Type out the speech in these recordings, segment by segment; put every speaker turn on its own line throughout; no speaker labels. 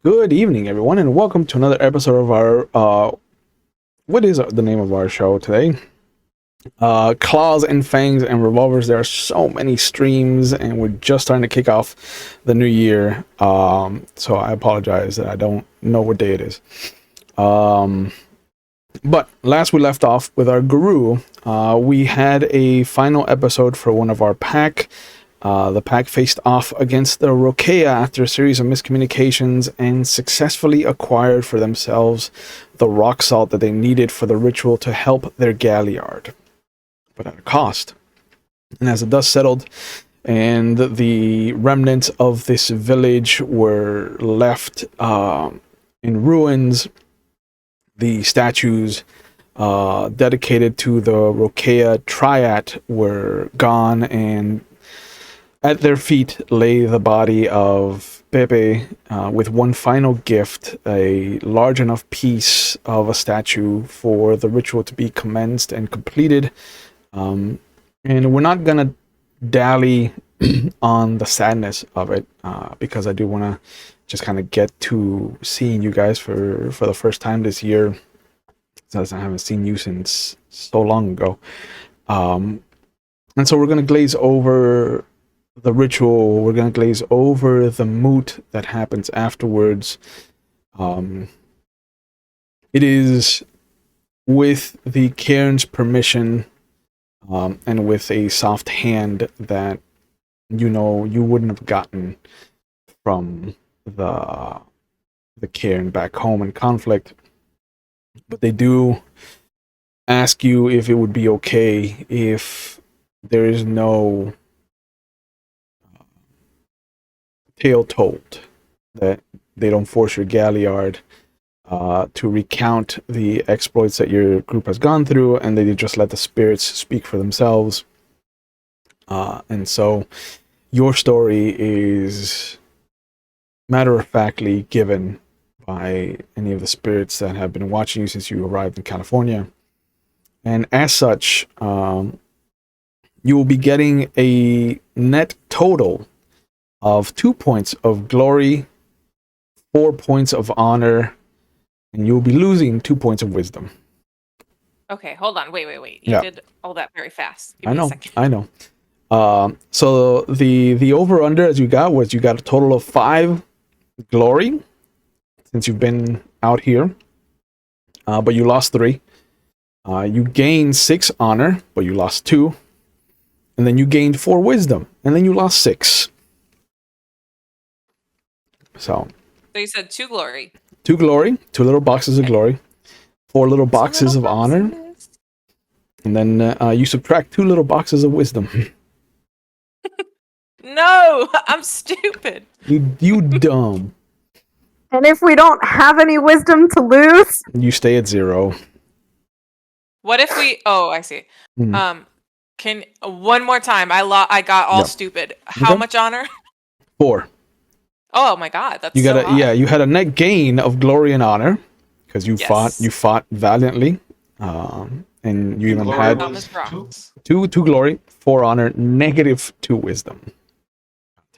Good evening, everyone, and welcome to another episode of our, what is the name of our show today? Claws and Fangs and Revolvers. There are so many streams, and we're just starting to kick off the new year. So I apologize that I don't know what day it is. But last we left off with our guru, we had a final episode for one of our pack. The pack faced off against the Rokea after a series of miscommunications and successfully acquired for themselves the rock salt that they needed for the ritual to help their galliard, but at a cost. And as the dust settled and the remnants of this village were left in ruins, the statues dedicated to the Rokea triad were gone, and at their feet lay the body of Pepe with one final gift, a large enough piece of a statue for the ritual to be commenced and completed. And we're not going to dally on the sadness of it because I do want to just kind of get to seeing you guys for the first time this year, since I haven't seen you since so long ago. And so we're going to glaze over the ritual. We're going to glaze over the moot that happens afterwards. It is with the Cairn's permission and with a soft hand that you wouldn't have gotten from the Cairn back home in conflict. But they do ask you if it would be okay if there is no tale told, that they don't force your galliard to recount the exploits that your group has gone through, and they just let the spirits speak for themselves. And so your story is matter-of-factly given by any of the spirits that have been watching you since you arrived in California. And as such, you will be getting a net total of 2 points of glory, 4 points of honor, and you'll be losing 2 points of wisdom.
Okay, hold on. Wait. You did all that very fast. Give
I
me
know.
a second.
I know. So the over under as you got was you got a total of 5 glory since you've been out here, but you lost 3. You gained 6 honor, but you lost 2, and then you gained 4 wisdom, and then you lost 6. So
you said 2 glory.
2 glory, 2 little boxes of glory, 4 little boxes of honor, and then you subtract 2 little boxes of wisdom.
No, I'm stupid.
You dumb.
And if we don't have any wisdom to lose,
You stay at 0.
What if we? Oh, I see.
Mhm.
Can one more time? I got all stupid. How much honor?
4.
Oh my god, that's
You got
so high.
you had a net gain of glory and honor because you fought valiantly, and you even had two glory, 4 honor, negative 2 wisdom.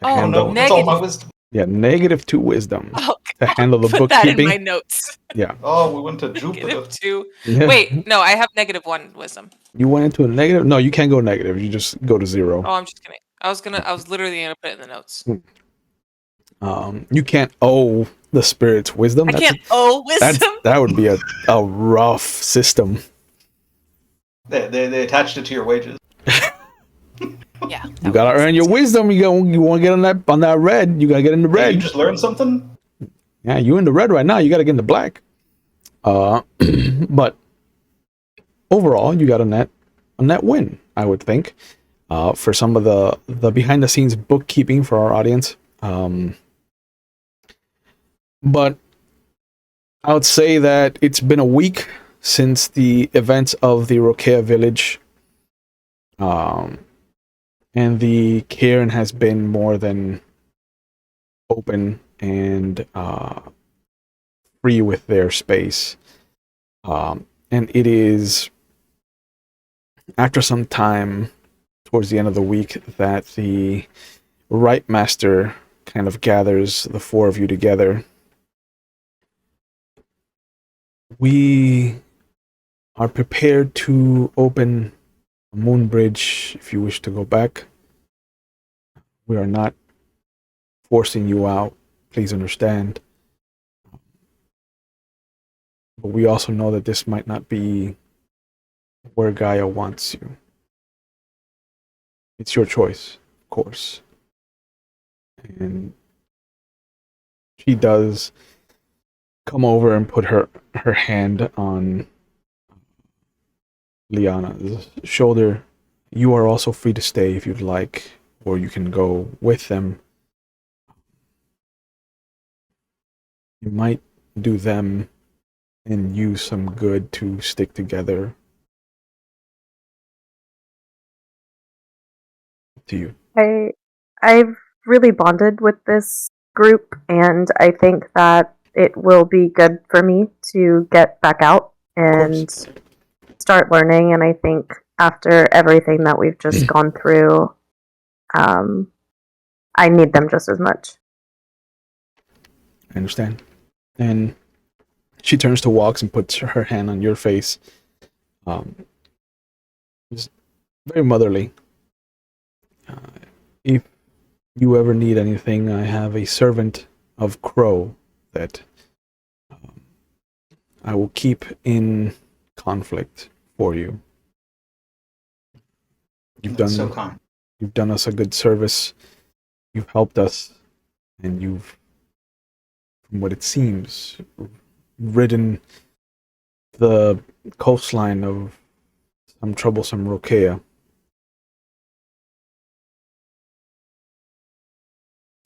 Oh no, negative
wisdom.
Yeah, negative 2 wisdom to handle the
put
bookkeeping.
that in my notes.
Yeah.
Oh, we went to Jupiter.
-2.
Yeah.
Wait, no, I have -1 wisdom.
You went into a negative? No, you can't go negative. You just go to 0.
Oh, I'm just kidding. I was literally gonna put it in the notes.
You can't owe the spirits wisdom.
I can't owe wisdom.
That would be a rough system.
They attached it to your wages.
Yeah.
You gotta earn your wisdom. You want to get on that red. You gotta get in the red.
You just learned something.
Yeah, you in the red right now. You gotta get in the black. But overall, you got a net win, I would think. For some of the behind the scenes bookkeeping for our audience. But I would say that it's been a week since the events of the Rokea village. And the Cairn has been more than open and free with their space. And it is after some time towards the end of the week that the Right Master kind of gathers the 4 of you together We are prepared to open a moon bridge if you wish to go back. We are not forcing you out. Please understand. But we also know that this might not be where Gaia wants you. It's your choice, of course. And she does come over and put her hand on Liana's shoulder. You are also free to stay if you'd like, or you can go with them. You might do them and you some good to stick together. To you.
I've really bonded with this group, and I think that it will be good for me to get back out and start learning. And I think after everything that we've just gone through, I need them just as much.
I understand. And she turns to Walks and puts her hand on your face. It's very motherly. If you ever need anything, I have a servant of Crow that I will keep in conflict for you.
That's so kind.
You've done us a good service. You've helped us, and you've, from what it seems, ridden the coastline of some troublesome Rokea.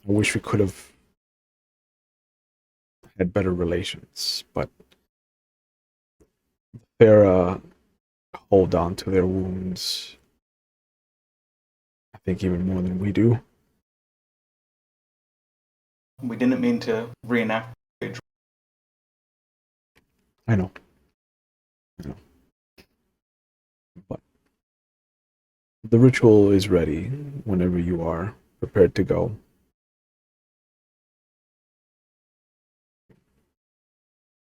I wish we could have had better relations, but they're hold on to their wounds. I think even more than we do.
We didn't mean to reenact.
I know. But the ritual is ready whenever you are prepared to go.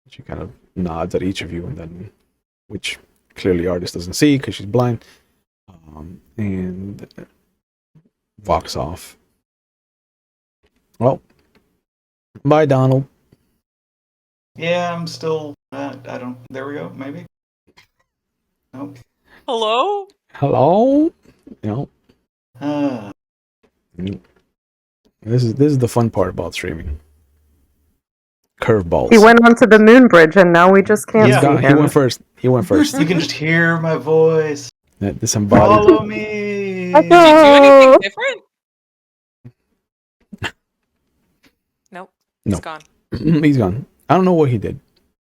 She kind of nods at each of you, and then, which clearly Artist doesn't see because she's blind, and walks off. Well, bye, Donald.
Yeah, I'm still. I don't. There we go. Maybe. Nope.
Hello?
Hello.
Uh,
This is the fun part about streaming. Curveballs.
He went onto the moon bridge, and now we just can't
Yeah.
see
He
him.
went first.
you can just hear my voice.
Disembodied.
Follow me.
Did you do anything different? Nope.
No.
He's gone.
He's gone. I don't know what he did.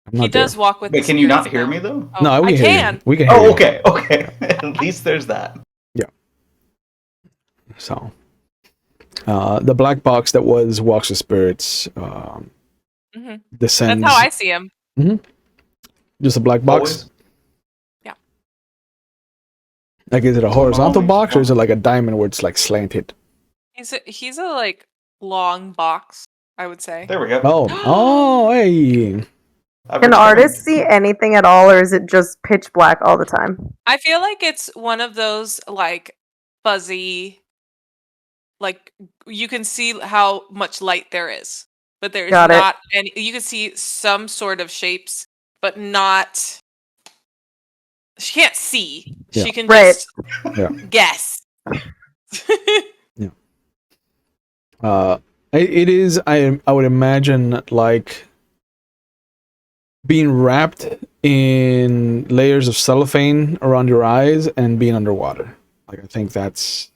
I'm
He
not
does
there.
walk with
Wait,
the
can you not
spirits
hear
now.
me though?
Oh,
No, we
I
can hear
can.
you. We can hear
Oh,
you.
okay, okay. At least there's that.
So, the black box that was Walks of Spirits
Mhm.
descends.
That's how I see him.
Just a black box.
Always.
Yeah.
Like, is it a
So
horizontal
always
box or is it
one.
like a diamond where it's like slanted?
He's a like long box, I would say.
There we go.
Oh, hey.
Can artists see anything at all, or is it just pitch black all the time?
I feel like it's one of those like fuzzy, like you can see how much light there is, but there's
Got it.
not any. You can see some sort of shapes, but not. She can't see.
Yeah.
She can
Right.
just
Yeah.
guess.
It is. I would imagine like being wrapped in layers of cellophane around your eyes and being underwater. Like, I think that's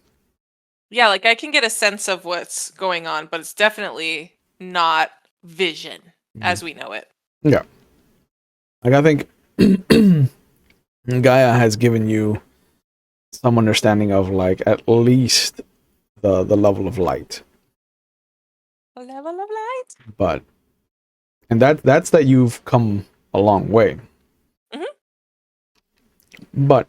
Yeah, like I can get a sense of what's going on, but it's definitely not vision as we know it.
yeah. Like, I think Gaia has given you some understanding of like at least the level of light,
A level of light.
but and that's that you've come a long way.
Mhm.
But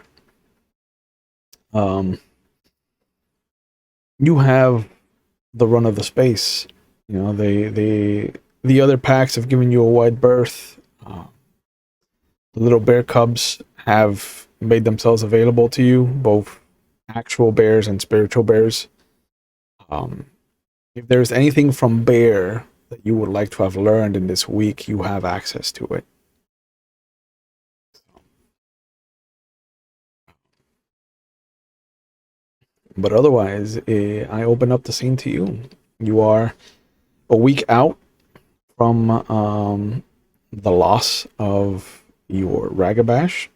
you have the run of the space. You know, the other packs have given you a wide berth. The little bear cubs have made themselves available to you, both actual bears and spiritual bears. If there's anything from bear that you would like to have learned in this week, you have access to it. But otherwise, I open up the scene to you. You are a week out from the loss of your Ragabash.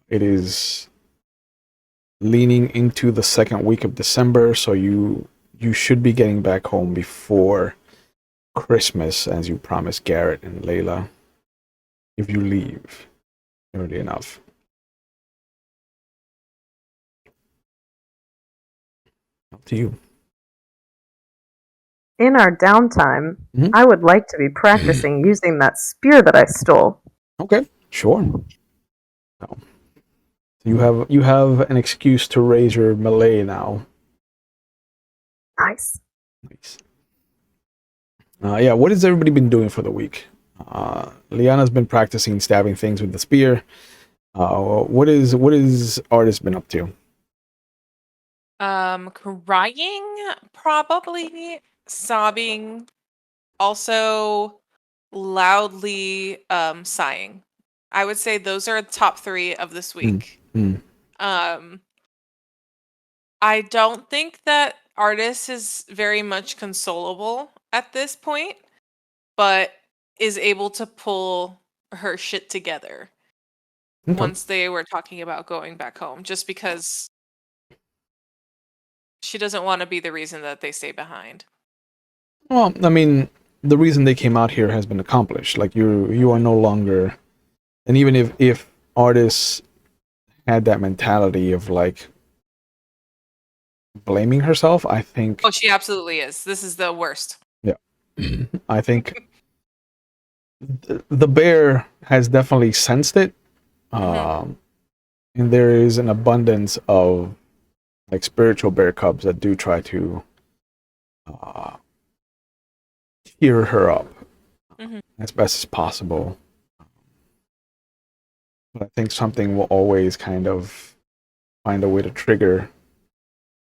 It is leaning into the second week of December, so you should be getting back home before Christmas, as you promised Garrett and Layla, if you leave early enough. Up to you.
In our downtime,
Mhm.
I would like to be practicing using that spear that I stole.
Okay, sure. So you have an excuse to raise your melee now.
Nice.
Nice. Yeah, what has everybody been doing for the week? Liana's been practicing stabbing things with the spear. What is Artist been up to?
Crying, probably sobbing, also loudly sighing. I would say those are top 3 of this week. Um I don't think that Artist is very much consolable at this point, but is able to pull her shit together
Okay.
once they were talking about going back home, just because she doesn't want to be the reason that they stay behind.
Well, I mean, the reason they came out here has been accomplished. Like you are no longer, and even if Artist had that mentality of like blaming herself, I think.
Oh, she absolutely is. This is the worst.
Yeah, I think the bear has definitely sensed it, and there is an abundance of like spiritual bear cubs that do try to uh, cheer her up as best as possible. But I think something will always kind of find a way to trigger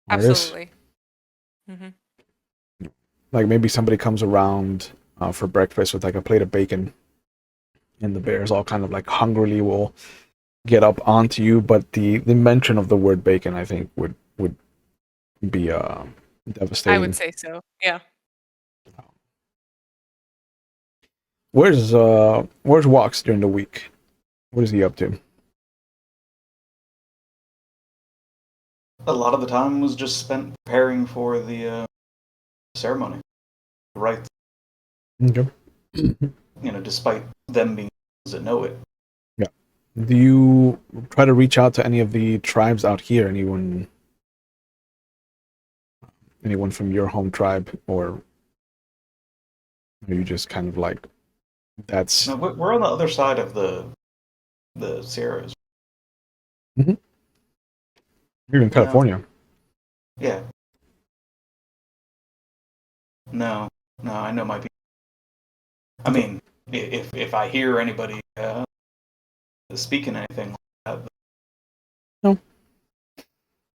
Artist.
Absolutely.
Like maybe somebody comes around for breakfast with like a plate of bacon, and the bears all kind of like hungrily will get up onto you. But the mention of the word bacon, I think, would be devastating.
I would say so. Yeah.
Where's Walks during the week? What is he up to?
A lot of the time was just spent preparing for the ceremony. Right.
Okay.
Despite them being that know it.
Yeah. Do you try to reach out to any of the tribes out here? Anyone from your home tribe, or are you just kind of like that's?
No, we're on the other side of the Sierras.
You're in California.
Yeah. No, I know my people. I mean, if I hear anybody speaking anything like that,
No.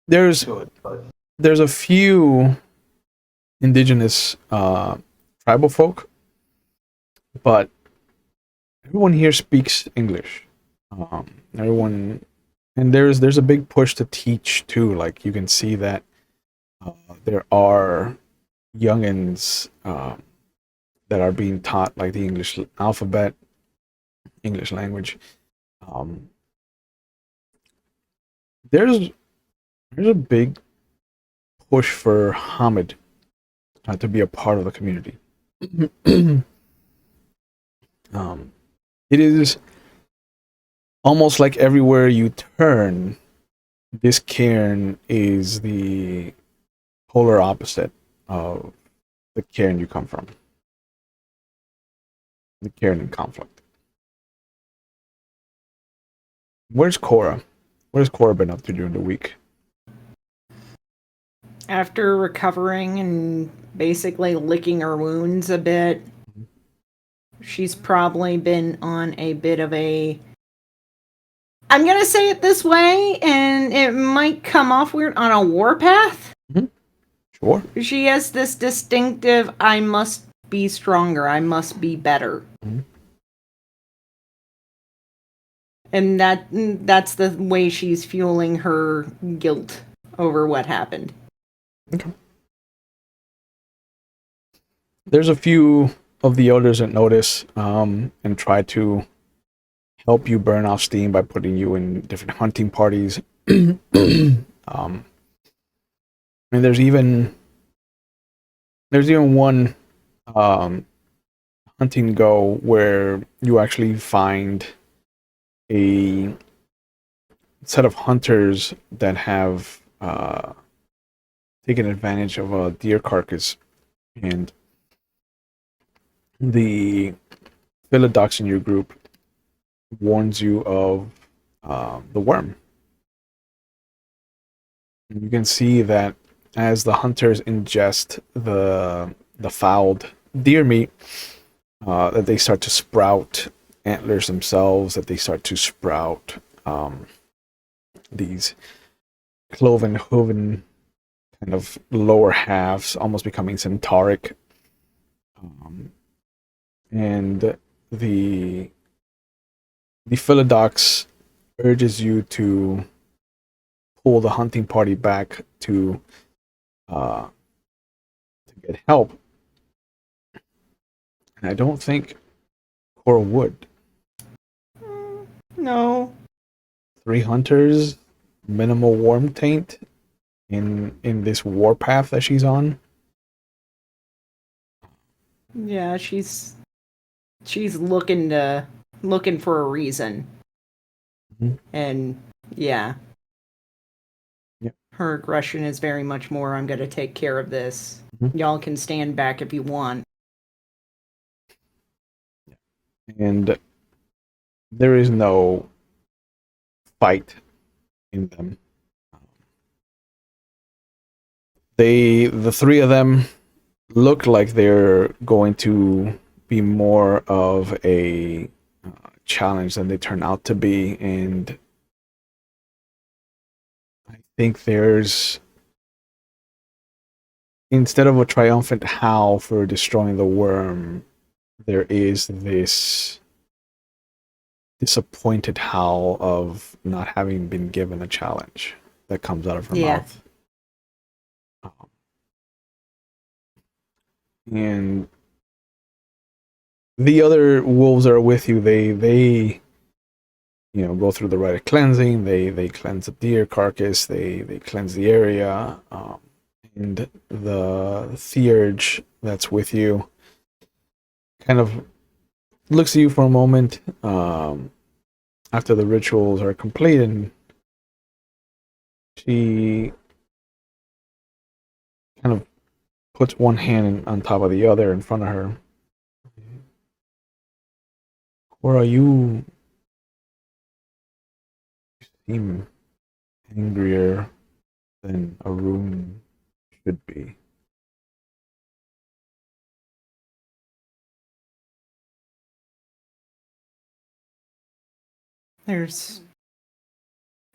There's a few indigenous tribal folk, but everyone here speaks English. Everyone, and there's a big push to teach too. Like you can see that there are youngins that are being taught like the English alphabet, English language. There's a big push for Hamid to be a part of the community. It is almost like everywhere you turn, this cairn is the polar opposite of the cairn you come from. The cairn in conflict. Where's Cora? What has Cora been up to during the week?
After recovering and basically licking her wounds a bit, she's probably been on a bit of a... I'm going to say it this way, and it might come off weird, on a warpath.
Sure.
She has this distinctive, I must be stronger, I must be better.
Mhm.
And that's the way she's fueling her guilt over what happened.
Okay. There's a few of the elders that notice and try to help you burn off steam by putting you in different hunting parties. And there's even one hunting go where you actually find a set of hunters that have taken advantage of a deer carcass, and the Philodox in your group warns you of the worm. And you can see that as the hunters ingest the fouled deer meat, that they start to sprout antlers themselves, that they start to sprout these cloven hooven kind of lower halves, almost becoming centauric. And the Philodox urges you to pull the hunting party back to get help. And I don't think Cora would.
No.
3 hunters, minimal worm taint in this warpath that she's on.
Yeah, she's looking for a reason.
Mhm.
And yeah.
Yep.
Her aggression is very much more, I'm gonna take care of this.
Mhm.
Y'all can stand back if you want.
And there is no fight in them. The 3 of them look like they're going to be more of a challenge than they turn out to be, and I think there's, instead of a triumphant howl for destroying the worm, there is this disappointed howl of not having been given a challenge that comes out of her mouth. And the other wolves that are with you, they go through the rite of cleansing. They cleanse the deer carcass. They cleanse the area. And the theurge that's with you kind of looks at you for a moment after the rituals are complete, and she kind of puts one hand on top of the other in front of her. Cora, you seem angrier than a rune should be.
There's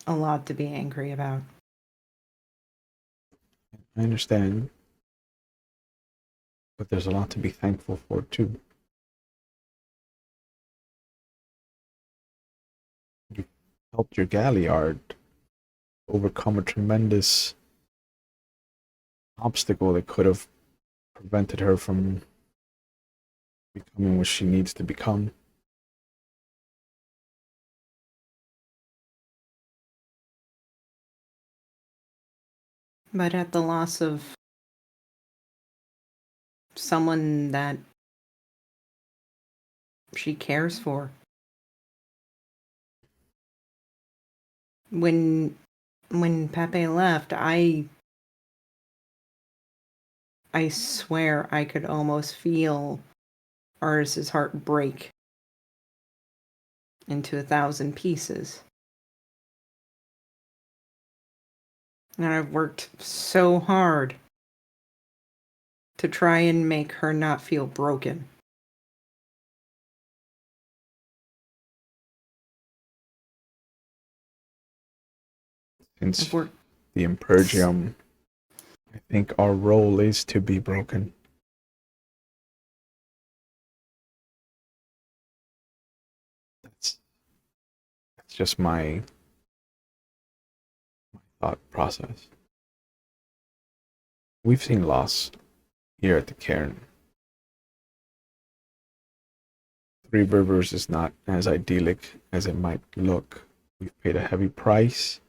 a lot to be angry about.
I understand, but there's a lot to be thankful for too. You helped your Galliard overcome a tremendous obstacle that could have prevented her from becoming what she needs to become.
But at the loss of someone that she cares for. When Pepe left, I swear I could almost feel Aris's heart break into 1,000 pieces. And I've worked so hard to try and make her not feel broken.
Since
If we're
the Impergium, I think our role is to be broken. That's just my thought process. We've seen loss here at the cairn. Three Rivers is not as idyllic as it might look. We've paid a heavy price,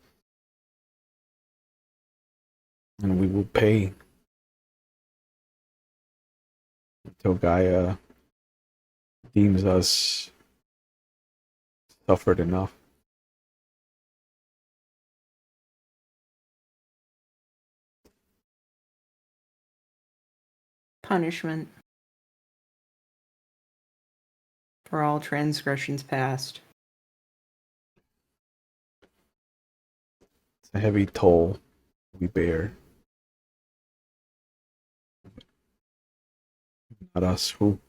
and we will pay until Gaia deems us suffered enough.
punishment for all transgressions past.
It's a heavy toll we bear. Not us who.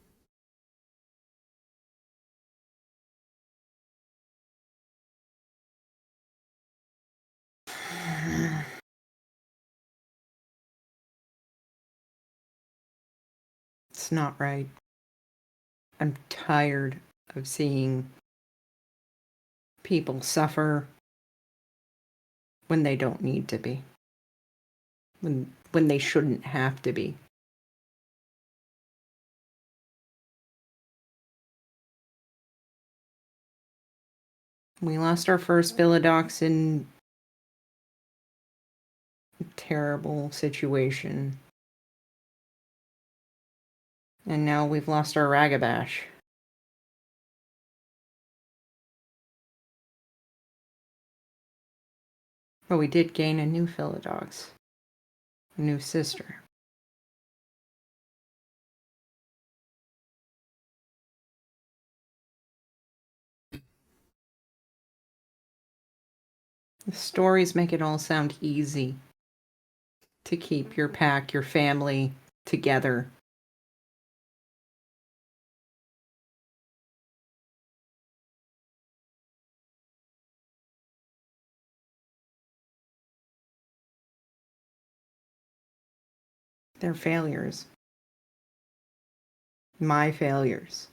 It's not right. I'm tired of seeing people suffer when they don't need to be. When they shouldn't have to be. We lost our first Philodox in a terrible situation. And now we've lost our Ragabash. But we did gain a new Philodox. A new sister. The stories make it all sound easy to keep your pack, your family together. They're failures. My failures.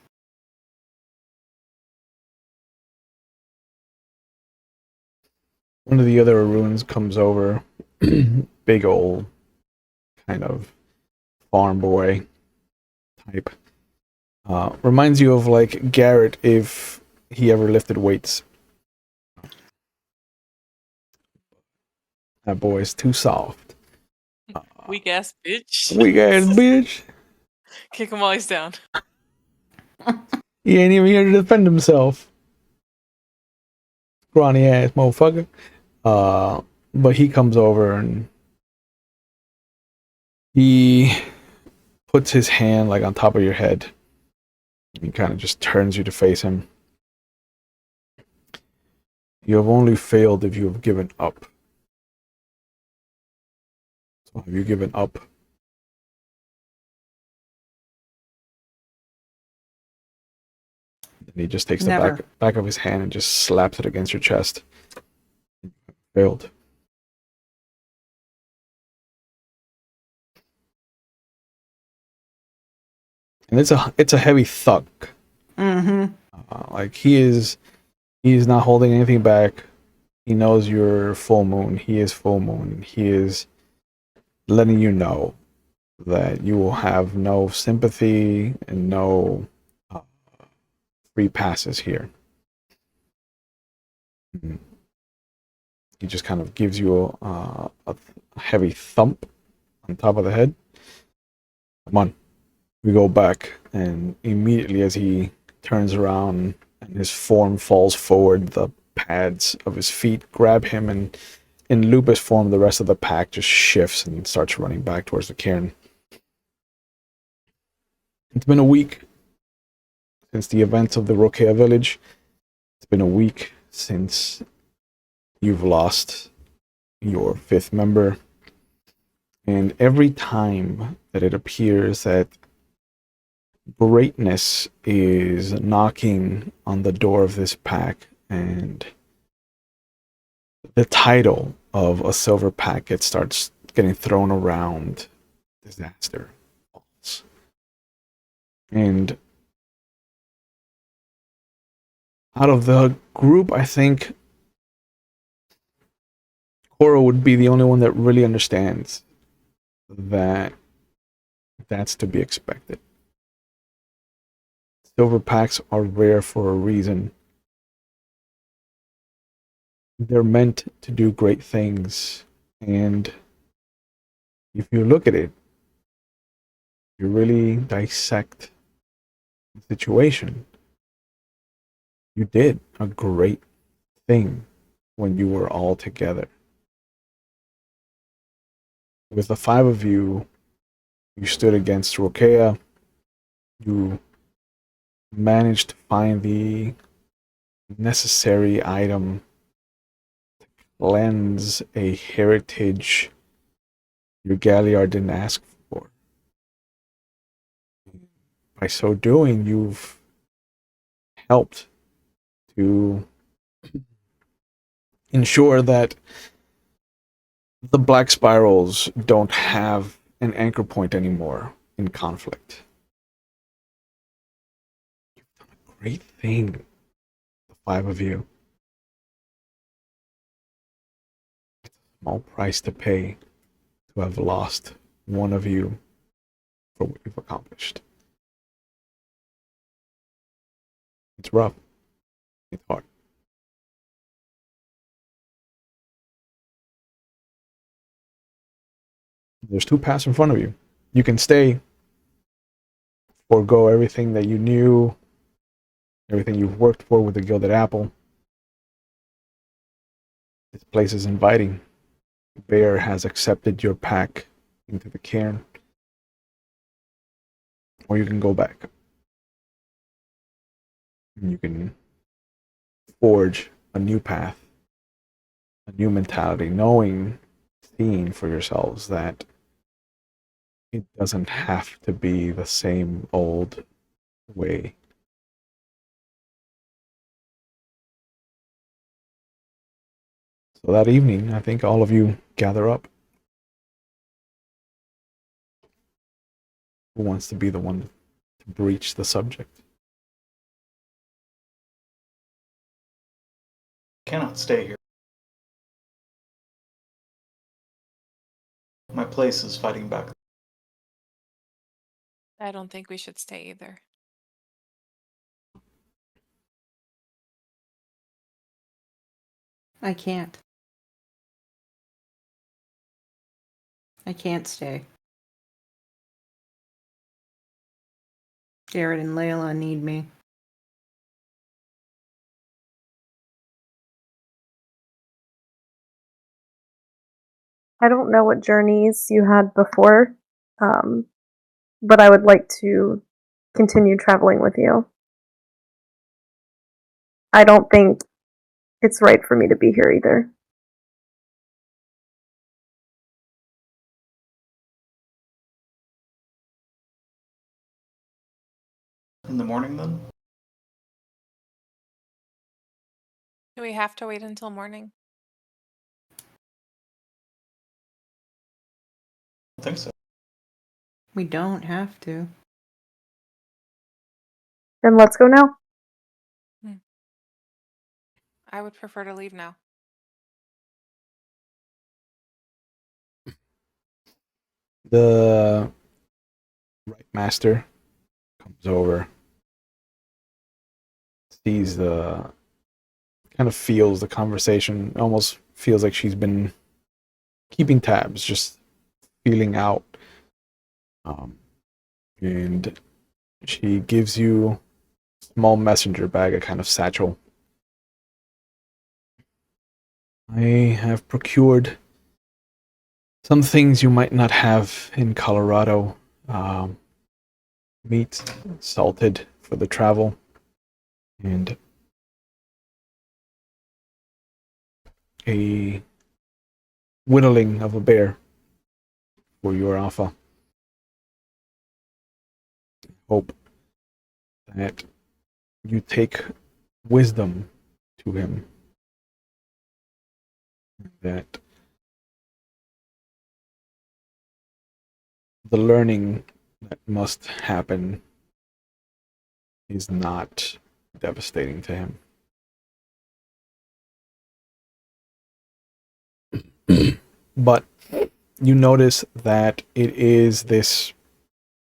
One of the other runes comes over, big old kind of farm boy type. Reminds you of like Garrett if he ever lifted weights. That boy is too soft.
Weak ass bitch.
Weak ass bitch.
Kick him while he's down.
He ain't even here to defend himself. Scrawny ass motherfucker. But he comes over and he puts his hand like on top of your head. He kind of just turns you to face him. You have only failed if you have given up. So have you given up? And he just takes the
Never.
back of his hand and just slaps it against your chest. Failed. And it's a heavy thug.
Mm-hmm.
Like he is not holding anything back. He knows you're full moon. He is full moon. He is letting you know that you will have no sympathy and no free passes here. He just kind of gives you a heavy thump on top of the head. Come on. We go back, and immediately as he turns around and his form falls forward, the pads of his feet grab him, and in lupus form, the rest of the pack just shifts and starts running back towards the cairn. It's been a week since the events of the Rokea village. It's been a week since you've lost your fifth member. And every time that it appears that greatness is knocking on the door of this pack and the title of a silver packet starts getting thrown around. Disaster falls. And out of the group, I think Cora would be the only one that really understands that that's to be expected. Silver packs are rare for a reason. They're meant to do great things, and if you look at it, you really dissect the situation. You did a great thing when you were all together. With the five of you, you stood against Rokea. You managed to find the necessary item to cleanse a heritage your Galliard didn't ask for. By so doing, you've helped to ensure that the Black Spirals don't have an anchor point anymore in conflict. You've done a great thing, the five of you. It's a small price to pay to have lost one of you for what you've accomplished. It's rough. It's hard. There's two paths in front of you. You can stay, forego everything that you knew, everything you've worked for with the Gilded Apple. This place is inviting. Bear has accepted your pack into the cairn. Or you can go back. You can forge a new path, a new mentality, knowing, seeing for yourselves that it doesn't have to be the same old way. So that evening, I think all of you gather up. Who wants to be the one to breach the subject?
Cannot stay here. My place is fighting back.
I don't think we should stay either.
I can't. I can't stay. Jared and Layla need me.
I don't know what journeys you had before, but I would like to continue traveling with you. I don't think it's right for me to be here either.
In the morning, then?
Do we have to wait until morning?
I think so.
We don't have to.
Then let's go now.
I would prefer to leave now.
The right master comes over, sees kind of feels the conversation, almost feels like she's been keeping tabs, just feeling out. And she gives you a small messenger bag, a kind of satchel. I have procured some things you might not have in Colorado. Meat, salted for the travel, and a whittling of a bear for your alpha. Hope that you take wisdom to him. that the learning that must happen is not devastating to him. But you notice that it is this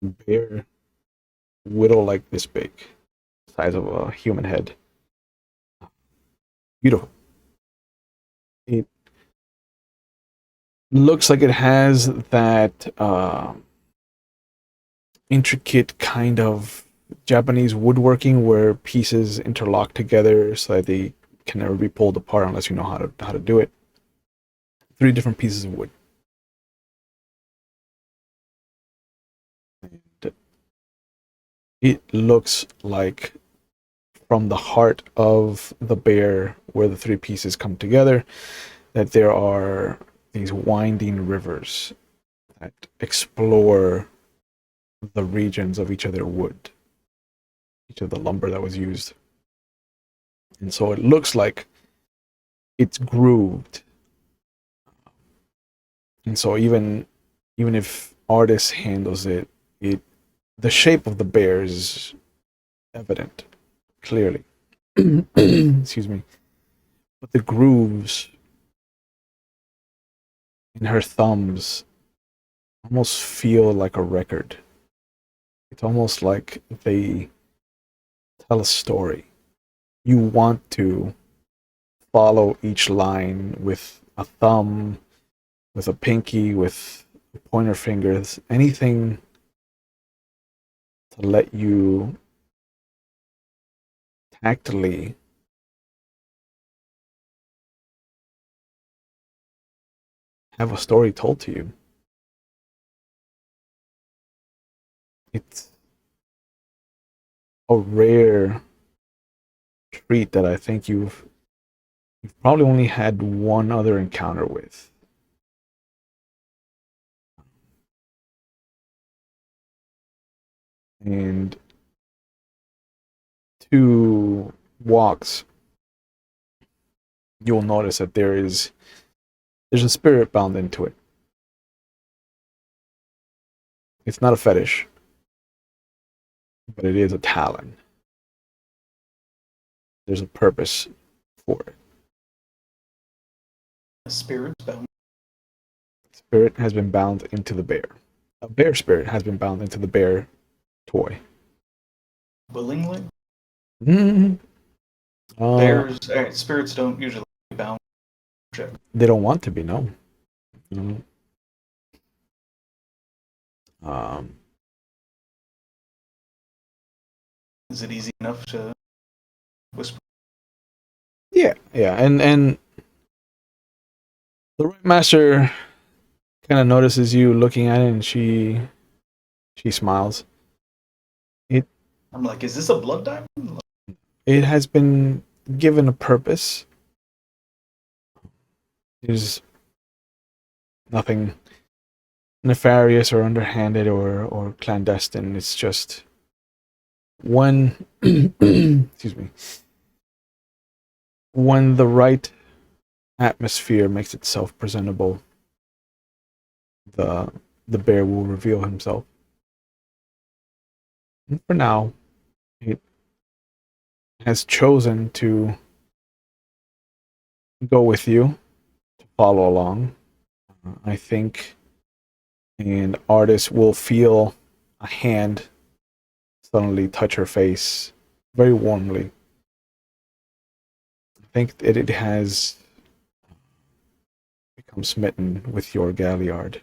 bear, whittle like this big, size of a human head. Beautiful. It looks like it has that intricate kind of Japanese woodworking where pieces interlock together so that they can never be pulled apart unless you know how to do it. 3 different pieces of wood. And it looks like from the heart of the bear where the 3 pieces come together that there are these winding rivers that explore the regions of each of their wood, each of the lumber that was used. And so it looks like it's grooved. And so even if artist handles it, the shape of the bear is evident, clearly. Excuse me. But the grooves in her thumbs almost feel like a record. It's almost like they tell a story. You want to follow each line with a thumb, with a pinky, with pointer fingers, anything to let you tactily have a story told to you. It's a rare treat that I think you've probably only had one other encounter with. And 2 walks, you'll notice that there's a spirit bound into it. It's not a fetish, but it is a talon. There's a purpose for it.
The spirit's bound.
Spirit has been bound into the bear. A bear spirit has been bound into the bear toy.
Willingly?
Mm-hmm.
Bears, spirits don't usually bound.
They don't want to be, no. No.
Is it easy enough to whisper?
Yeah, and the right master kind of notices you looking at it, and she smiles.
I'm like, is this a blood diamond?
It has been given a purpose. There's nothing nefarious or underhanded or clandestine. It's just when excuse me, when the right atmosphere makes itself presentable, the bear will reveal himself. And for now, it has chosen to go with you, to follow along. I think an artist will feel a hand suddenly touch her face very warmly. I think that it has become smitten with your galliard.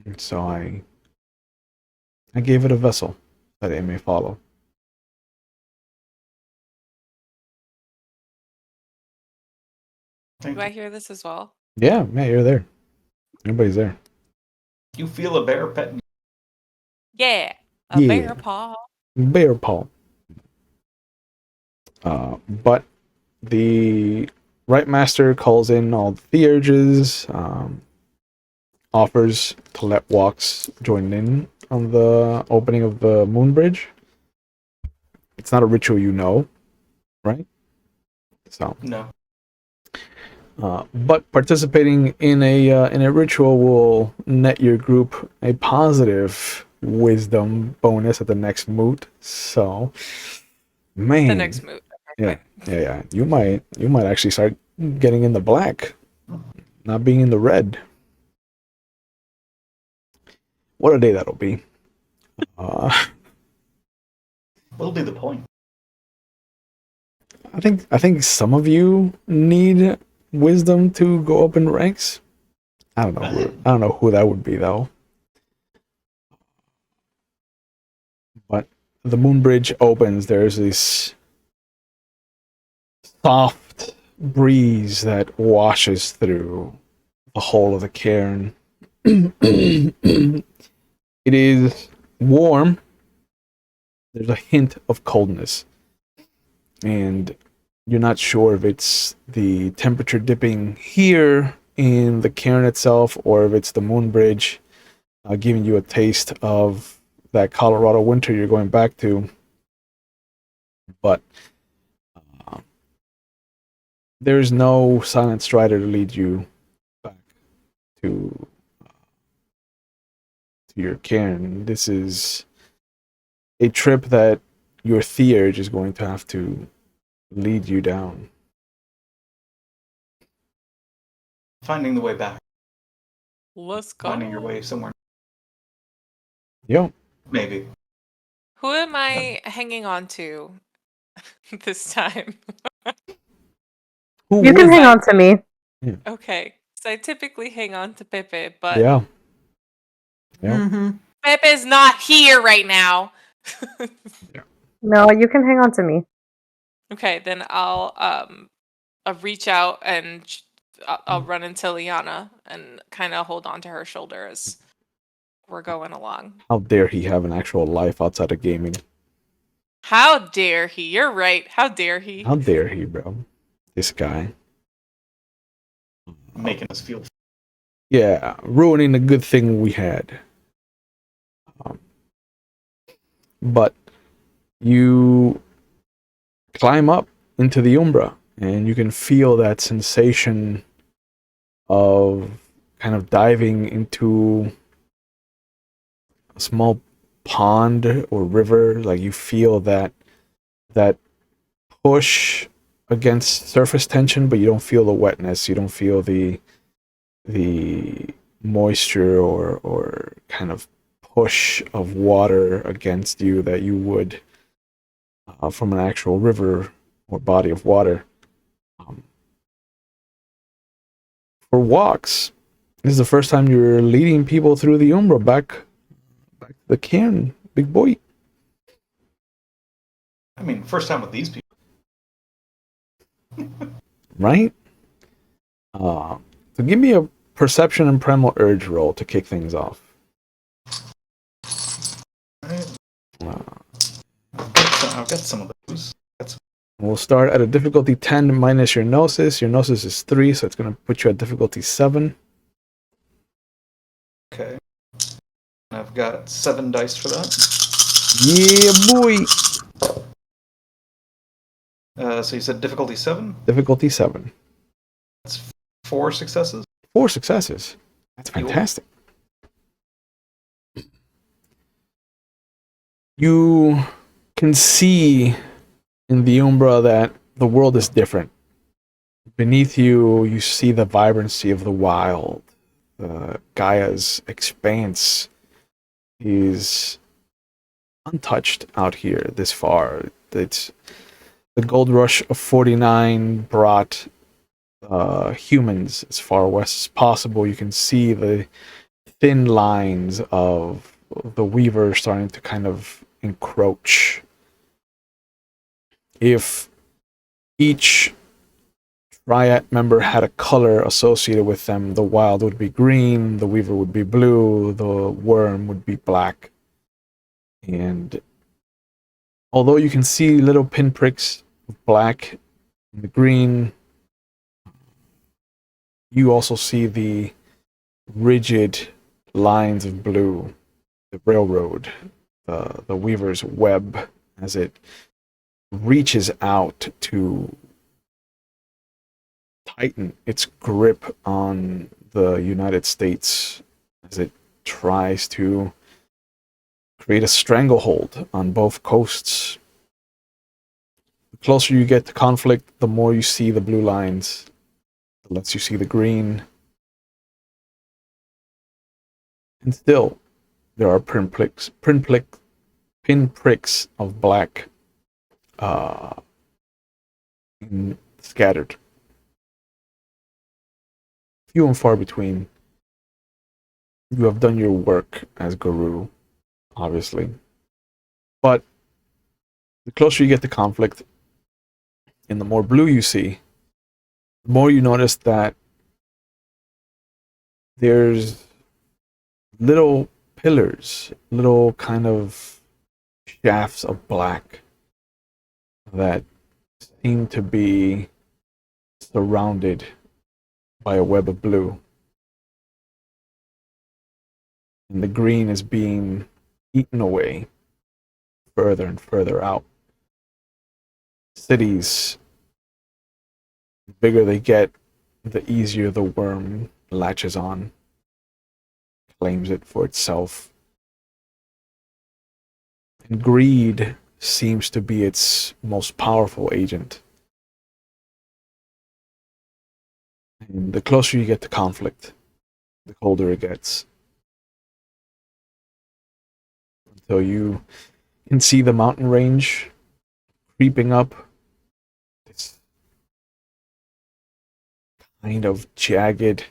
And so I gave it a vessel that it may follow.
Thank
Do I
you.
hear this as well?
Yeah, you're there. Everybody's there.
You feel a bear petting.
Yeah. A
Yeah.
bear paw.
Bear paw. But the right master calls in all the theurges, offers to let walks join in on the opening of the moon bridge. It's not a ritual, you know, right? So
No.
But participating in a ritual will net your group a positive wisdom bonus at the next moot. So, man,
The next move.
yeah, yeah. You might actually start getting in the black, not being in the red. What a day that'll be.
What'll be the point?
I think some of you need wisdom to go up in ranks. I don't know. I don't know who that would be though. But the moon bridge opens. There's this soft breeze that washes through the whole of the cairn. It is warm. There's a hint of coldness, and you're not sure if it's the temperature dipping here in the cairn itself or if it's the moon bridge giving you a taste of that Colorado winter you're going back to. But there's no silent strider to lead you back to your cairn. This is a trip that your theurge is going to have to lead you down.
Finding the way back.
Let's go.
Finding your way somewhere.
Yep.
Maybe.
Who am I hanging on to this time?
Who
You can
would-
hang on to me.
Okay, so I typically hang on to Pepe, but
Yeah. Yeah.
Mm-hmm.
Pepe's not here right now.
No, you can hang on to me.
Okay, then I'll reach out and I'll run into Liana and kind of hold on to her shoulder as we're going along.
How dare he have an actual life outside of gaming?
How dare he? You're right. How dare he?
How dare he, bro? This guy.
Making us feel.
Yeah, ruining the good thing we had. But you climb up into the Umbra, and you can feel that sensation of kind of diving into a small pond or river. Like you feel that push against surface tension, but you don't feel the wetness. You don't feel the moisture or kind of push of water against you that you would from an actual river or body of water. For walks, this is the first time you're leading people through the Umbra back to the cairn, big boy.
I mean, first time with these people.
Right? So give me a perception and primal urge roll to kick things off.
Right. I've got some of those.
We'll start at a difficulty 10 minus your gnosis. Your gnosis is 3, so it's going to put you at difficulty 7.
Okay. I've got 7 dice for that.
Yeah, boy!
So you said difficulty 7?
Difficulty 7.
That's 4 successes.
4 successes. That's fantastic. You can see in the Umbra that the world is different. Beneath you, you see the vibrancy of the wild. Gaia's expanse is untouched out here this far. It's the gold rush of 49 brought humans as far west as possible. You can see the thin lines of the weaver starting to kind of encroach. If each Triad member had a color associated with them, the wild would be green, the weaver would be blue, the worm would be black. And although you can see little pinpricks of black and the green, you also see the rigid lines of blue, the railroad, the weaver's web as it reaches out to tighten its grip on the United States as it tries to create a stranglehold on both coasts. The closer you get to conflict, the more you see the blue lines. It lets you see the green. And still, there are pinpricks of black scattered. Few and far between. You have done your work as Guru, obviously. But the closer you get to conflict, and the more blue you see, the more you notice that there's little pillars, little kind of shafts of black that seem to be surrounded by a web of blue. And the green is being eaten away further and further out. Cities, the bigger they get, the easier the worm latches on, claims it for itself. And greed seems to be its most powerful agent. And the closer you get to conflict, the colder it gets. Until you can see the mountain range creeping up. This kind of jagged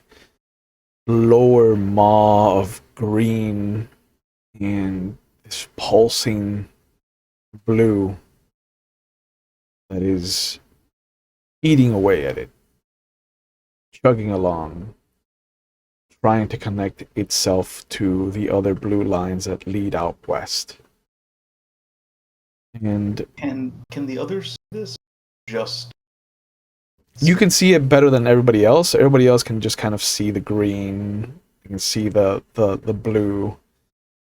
lower maw of green and this pulsing blue that is eating away at it, chugging along, trying to connect itself to the other blue lines that lead out west. And
can the others see this? Just
you can see it better than everybody else. Everybody else can just kind of see the green, you can see the blue.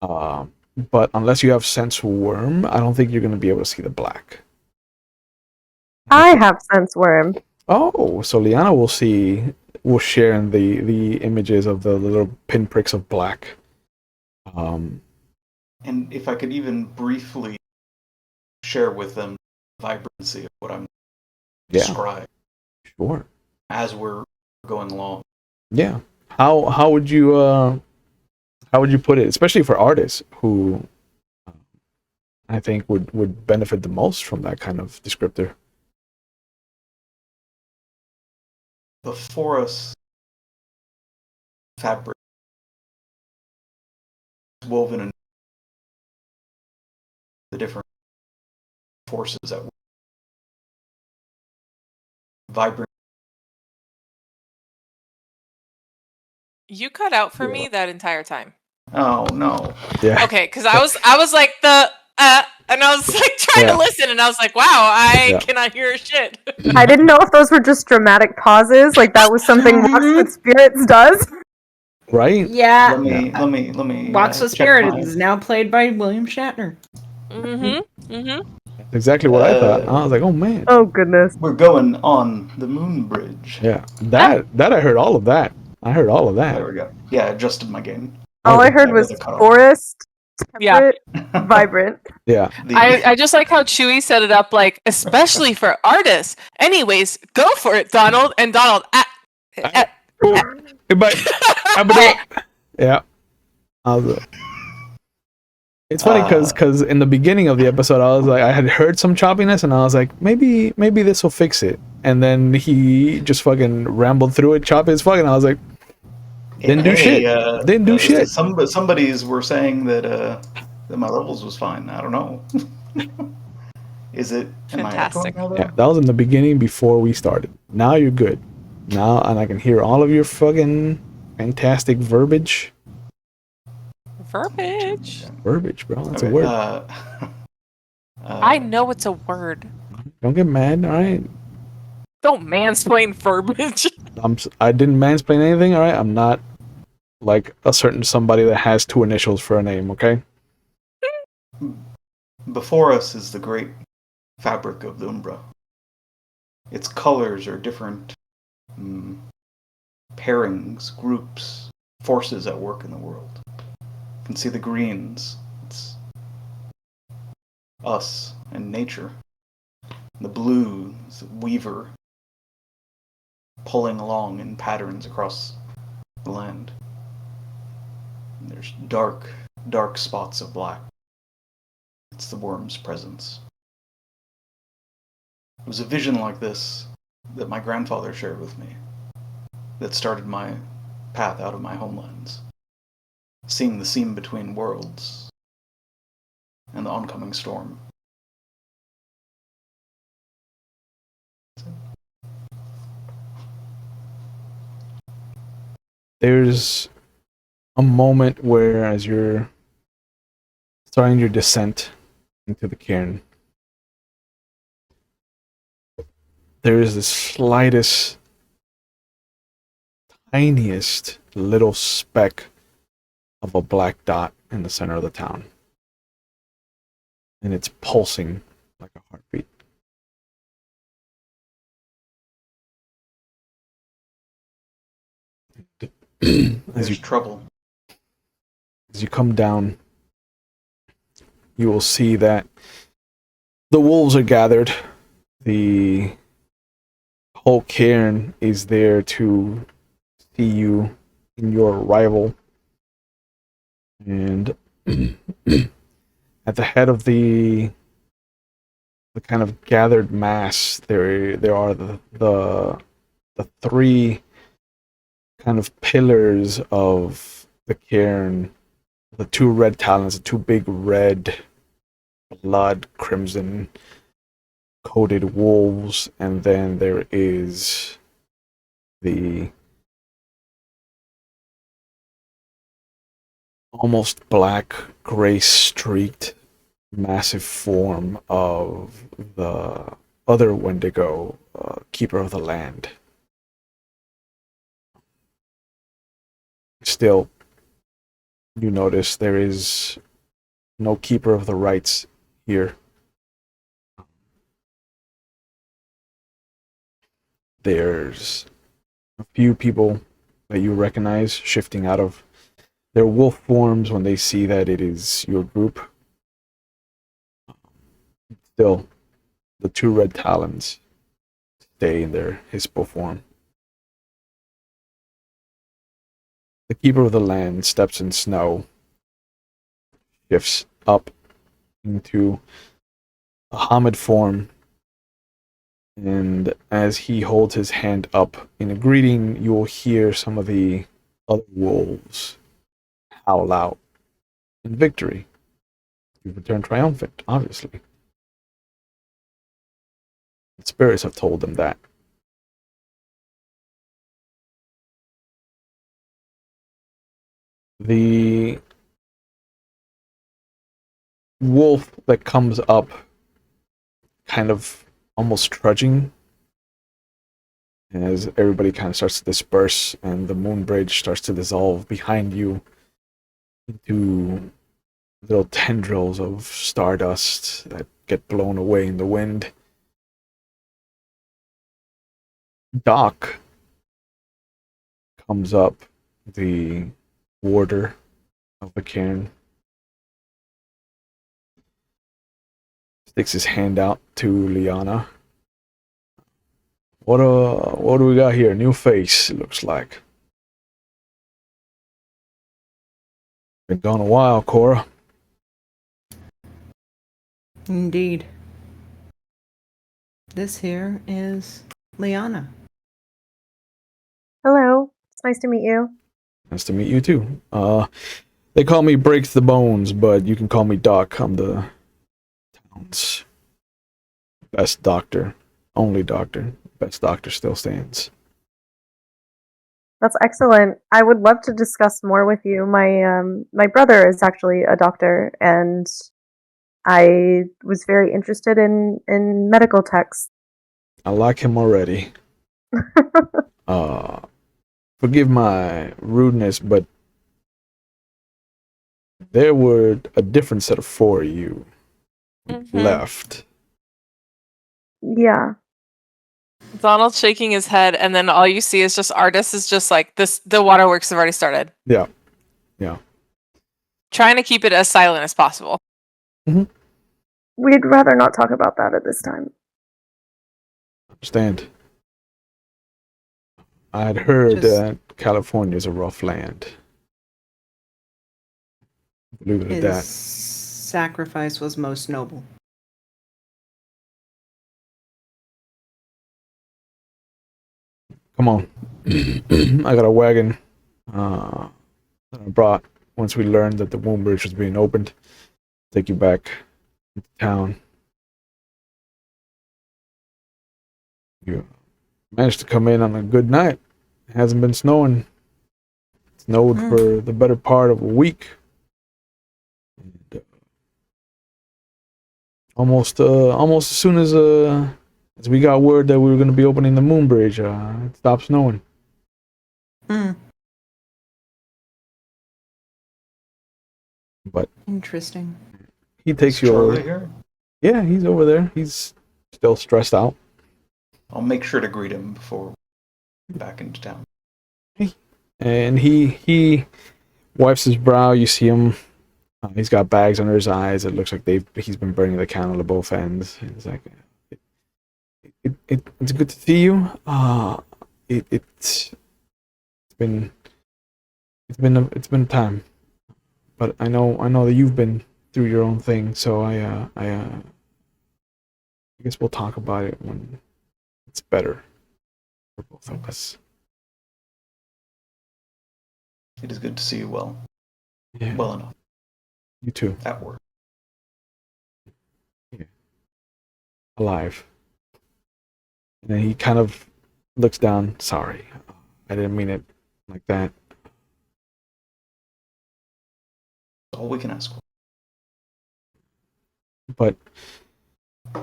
But unless you have sense worm, I don't think you're going to be able to see the black.
I have sense worm.
Oh, so Liana will share in the images of the little pinpricks of black.
And if I could even briefly share with them the vibrancy of what I'm describing
Sure.
as we're going along.
Yeah. How would you put it, especially for artists who I think would benefit the most from that kind of descriptor?
Before us, fabric is woven in the different forces at work. Vibrant.
You cut out for me that entire time.
Oh no.
Yeah.
Okay, because I was like and I was like trying to listen, and I was like, wow, I cannot hear a shit.
I didn't know if those were just dramatic pauses, like that was something Walks with Spirits does.
Right?
Yeah.
Let me.
Walks with Spirit is now played by William Shatner.
That's exactly what I thought. I was like, oh man.
Oh goodness.
We're going on the moon bridge.
Yeah. That I heard all of that. I heard all of that.
There we go. Yeah, I adjusted my gain.
All I heard was forest, temperate, vibrant.
Yeah.
I just like how Chewy set it up, like, especially for artists. Anyways, go for it, Donald. And Donald,
yeah. It's funny because in the beginning of the episode, I was like, I had heard some choppiness, and I was like, maybe this will fix it. And then he just fucking rambled through it, choppy as fuck, and I was like, didn't do shit. Didn't do shit.
Somebody's were saying that my levels was fine. I don't know. Is it?
Fantastic.
Yeah, that was in the beginning before we started. Now you're good. Now, and I can hear all of your fucking fantastic verbiage. Verbiage, bro. That's a word.
I know it's a word.
Don't get mad, all right?
Don't mansplain verbiage.
I didn't mansplain anything, all right? I'm not like a certain somebody that has two initials for a name, okay?
Before us is the great fabric of the Umbra. Its colors are different pairings, groups, forces at work in the world. You can see the greens. It's us and nature. The blues, weaver, pulling along in patterns across the land. And there's dark, dark spots of black. It's the worm's presence. It was a vision like this that my grandfather shared with me that started my path out of my homelands. Seeing the seam between worlds and the oncoming storm.
There's a moment where, as you're starting your descent into the cairn, there is the slightest, tiniest little speck of a black dot in the center of the town. And it's pulsing like a heartbeat.
There's trouble.
As you come down, you will see that the wolves are gathered. The whole cairn is there to see you in your arrival. And at the head of the kind of gathered mass, there are the three kind of pillars of the cairn, the two red talons, the two big red blood crimson coated wolves, and then there is the almost black gray streaked massive form of the other Wendigo, keeper of the land. Still, you notice there is no keeper of the rights here. There's a few people that you recognize shifting out of their wolf forms when they see that it is your group. Still, the two red talons stay in their hippo form. The keeper of the land steps in snow, shifts up into a Hamid form, and as he holds his hand up in a greeting, you will hear some of the other wolves howl out in victory. You've returned triumphant, obviously. The spirits have told them that. The wolf that comes up, kind of almost trudging, as everybody kind of starts to disperse and the moon bridge starts to dissolve behind you into little tendrils of stardust that get blown away in the wind. Doc comes up, the warder of the cairn, sticks his hand out to Liana. What do we got here? New face, it looks like. Been gone a while, Cora.
Indeed. This here is Liana.
Hello. It's nice to meet you.
Nice to meet you too. They call me Breaks the Bones, but you can call me Doc. I'm the town's best doctor. Only doctor. Best doctor still stands.
That's excellent. I would love to discuss more with you. My brother is actually a doctor, and I was very interested in medical texts.
I like him already. Forgive my rudeness, but there were a different set of four of you left.
Yeah.
Donald's shaking his head, and then all you see is just Artis is just like this. The waterworks have already started.
Yeah.
Trying to keep it as silent as possible.
We'd rather not talk about that at this time.
Understand. I'd heard
Just-
that California's a rough land. Believe it or
His
that.
sacrifice was most noble.
Come on. I got a wagon that I brought once we learned that the Moon Bridge was being opened. Take you back to town. You managed to come in on a good night. It hasn't been snowing. It snowed for the better part of a week. And, almost as soon as we got word that we were going to be opening the Moon Bridge, it stopped snowing. But
Interesting.
he takes
Is
you
Charlie
over.
here?
Yeah, he's over there. He's still stressed out.
I'll make sure to greet him before back into town.
And he wipes his brow. You see him. He's got bags under his eyes. It looks like he's been burning the candle at both ends. It's like it's good to see you. It's been time, but I know that you've been through your own thing. So I guess we'll talk about it when it's better for both of us.
It is good to see you well.
Yeah,
Well enough.
you too.
At work.
Alive. And then he kind of looks down. Sorry, I didn't mean it like that.
That's all we can ask for.
But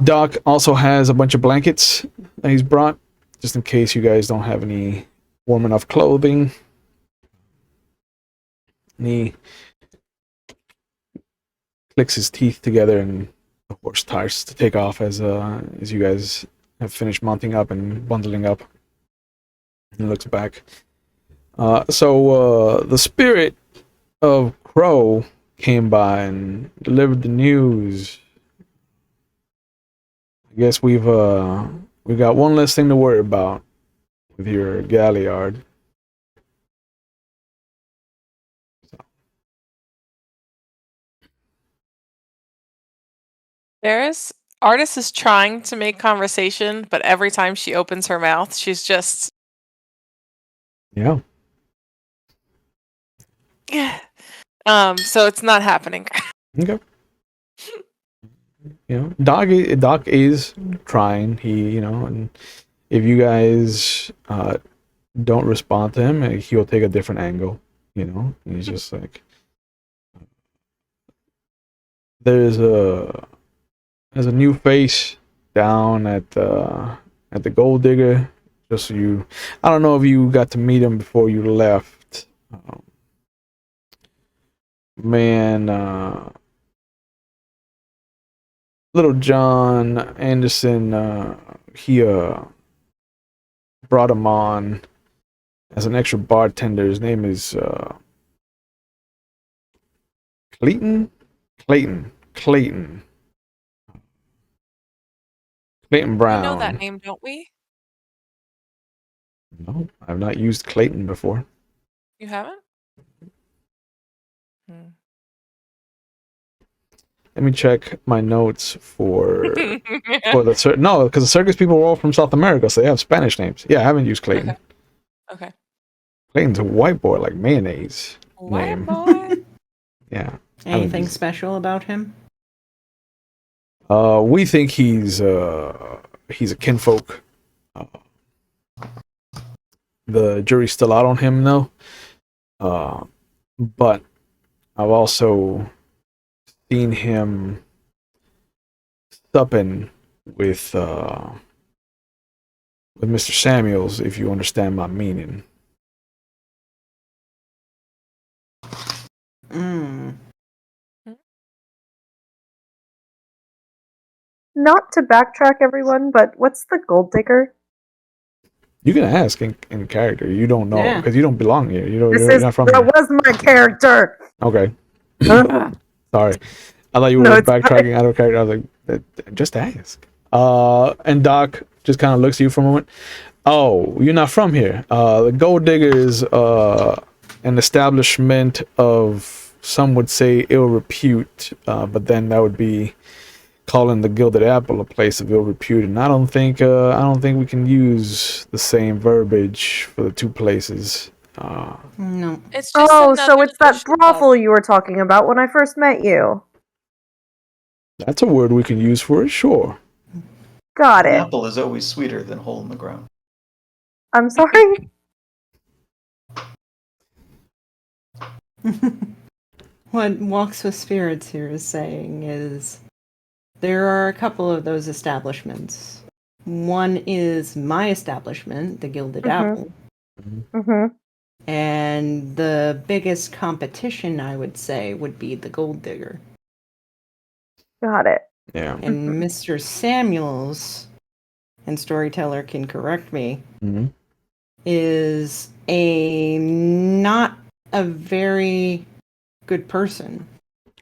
Doc also has a bunch of blankets that he's brought, just in case you guys don't have any warm enough clothing. And he clicks his teeth together, and the horse starts to take off as you guys have finished mounting up and bundling up. He looks back. So the spirit of Crow came by and delivered the news. I guess we've got one less thing to worry about with your galliard.
Artis is trying to make conversation, but every time she opens her mouth, she's just
Yeah.
so it's not happening.
Okay. Doc is trying. And if you guys don't respond to him, he'll take a different angle. He's just like, there's a new face down at the Gold Digger. Just so I don't know if you got to meet him before you left. Little John Anderson, he brought him on as an extra bartender. His name is Clayton Brown.
We know that name, don't we?
No, I've not used Clayton before.
You haven't?
Let me check my notes for the no, because the circus people were all from South America, so they have Spanish names. Yeah, I haven't used Clayton.
Okay.
Clayton's a white boy, like mayonnaise.
White
name.
boy.
Yeah.
Anything special about him?
We think he's a kinfolk. The jury's still out on him, though. But I've also seen him supping with Mr. Samuels, if you understand my meaning.
Not to backtrack everyone, but what's the Gold Digger?
You can ask in character. You don't know
Yeah.
because you don't belong here. You're
This
not from
that
here.
was my character.
Okay,
Ugh.
sorry. I thought you
No,
were
it's fine.
backtracking out of character. I was like, just ask. And Doc just kind of looks at you for a moment. Oh, you're not from here. The Gold Digger is an establishment of, some would say, ill repute, but then that would be calling the Gilded Apple a place of ill repute, and I don't think we can use the same verbiage for the two places.
No.
It's just
Oh, so
another
it's that
social
brothel
club.
you were talking about when I first met you.
That's a word we can use for it, sure.
Got
An
it.
apple is always sweeter than hole in the ground.
I'm sorry.
What Walks with Spirits here is saying is there are a couple of those establishments. One is my establishment, the Gilded
Mhm.
Apple,
Mm-hmm.
and the biggest competition, I would say, would be the Gold Digger.
Got it.
Yeah.
And Mr. Samuels, and Storyteller can correct me,
Mhm.
is not a very good person.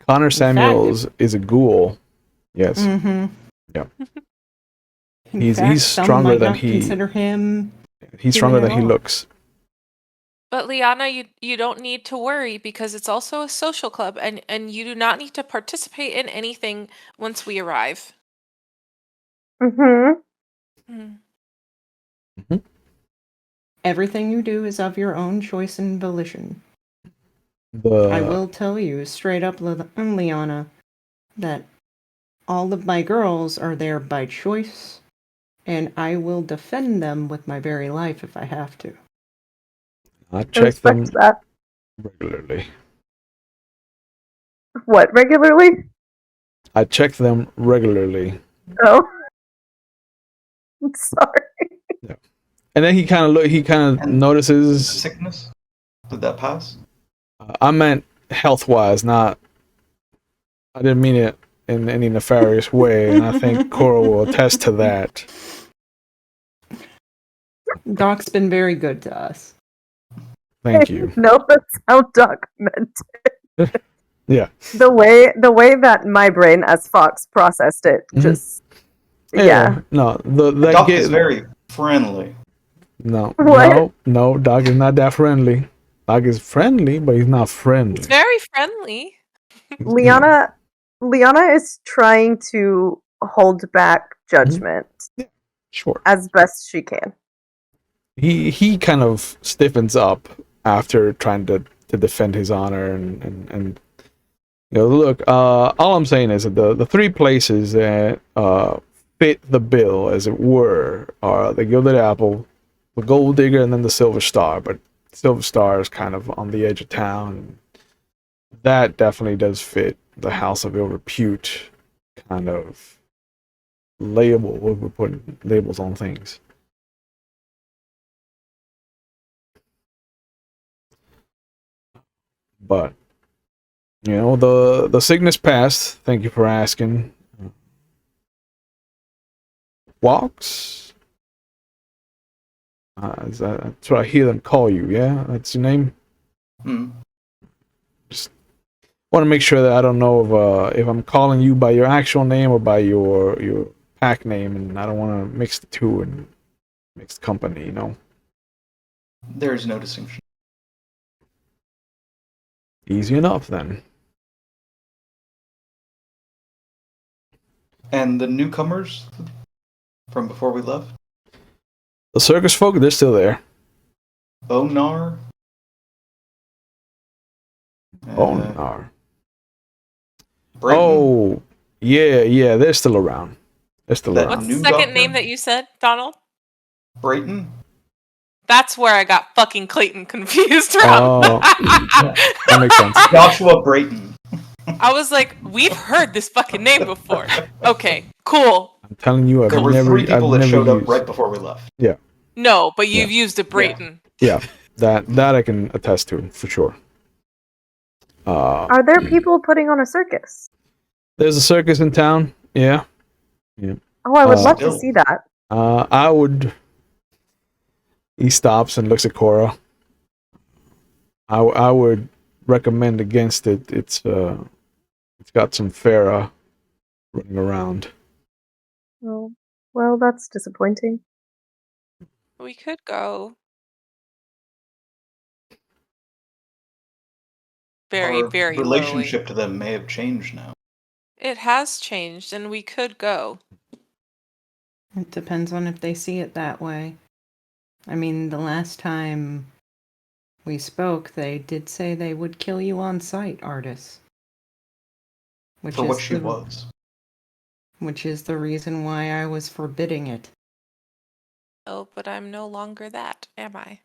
Connor
fact,
Samuels is a ghoul. Yes.
Mm-hmm.
Yeah.
In
He's
fact,
stronger
some might
than
not
he
consider him.
he's stronger
human
than
at
he
all.
looks.
But Liana, you don't need to worry because it's also a social club, and you do not need to participate in anything once we arrive.
Mm-hmm.
Hmm.
Everything you do is of your own choice and volition.
The
I will tell you straight up, Liana, that all of my girls are there by choice, and I will defend them with my very life if I have to.
I
I
check them
respect that.
regularly.
What, regularly?
I check them regularly.
Oh. I'm sorry.
And then he kind of
And
notices.
sickness? Did that pass?
I meant health wise, not. I didn't mean it in any nefarious way, and I think Cora will attest to that.
Doc's been very good to us.
Thank you.
No, that's how Doc meant it.
Yeah.
The way that my brain as Fox processed it,
Mhm.
just yeah.
No,
Doc is very friendly.
No,
What?
no. Doc is not that friendly. Doc is friendly, but he's not friendly.
It's very friendly.
Liana is trying to hold back judgment
Sure.
as best she can.
He kind of stiffens up after trying to defend his honor and look, all I'm saying is that the three places that fit the bill, as it were, are the Gilded Apple, the Gold Digger, and then the Silver Star. But Silver Star is kind of on the edge of town. That definitely does fit the House of Ill Repute kind of label. We're putting labels on things. But the sickness passed. Thank you for asking. Walks. That's what I hear them call you. Yeah, that's your name.
Hmm.
Just want to make sure that I don't know if I'm calling you by your actual name or by your pack name, and I don't want to mix the two and mix the company.
There is no distinction.
Easy enough then.
And the newcomers from before we left?
The circus folk, they're still there.
Bonar?
Bonar.
Brayton?
Oh, yeah, they're still around. They're still
That
around.
What's the
new
second
doctor?
name that you said, Donald?
Brayton?
That's where I got fucking Clayton confused from.
Oh, that makes sense.
Joshua Brayton.
I was like, we've heard this fucking name before. Okay, cool.
I'm telling you,
There were three people that
never
showed up
used.
right before we left.
No, but you've used a Brayton.
Yeah, that I can attest to for sure.
Are there people putting on a circus?
There's a circus in town. Yeah.
Oh, I would love to
Still.
see that.
I would He stops and looks at Cora. I would recommend against it. It's got some Farah running around.
Oh, well, that's disappointing.
We could go. Very,
Our
very
relationship
lowly.
to them may have changed now.
It has changed, and we could go.
It depends on if they see it that way. I mean, the last time we spoke, they did say they would kill you on sight, Artis.
For what she was.
Which is the reason why I was forbidding it.
Oh, but I'm no longer that, am I?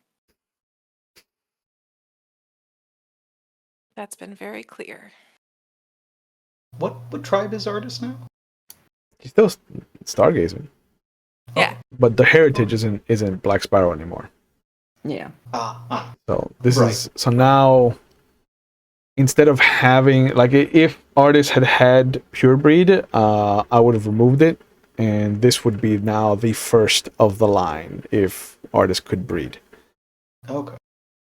That's been very clear.
What tribe is Artis now?
He's still stargazing,
Yeah.
but the heritage isn't Black Sparrow anymore.
Yeah.
So this
Right.
is so now. Instead of having like if Artis had pure breed, I would have removed it, and this would be now the first of the line if Artis could breed.
Okay.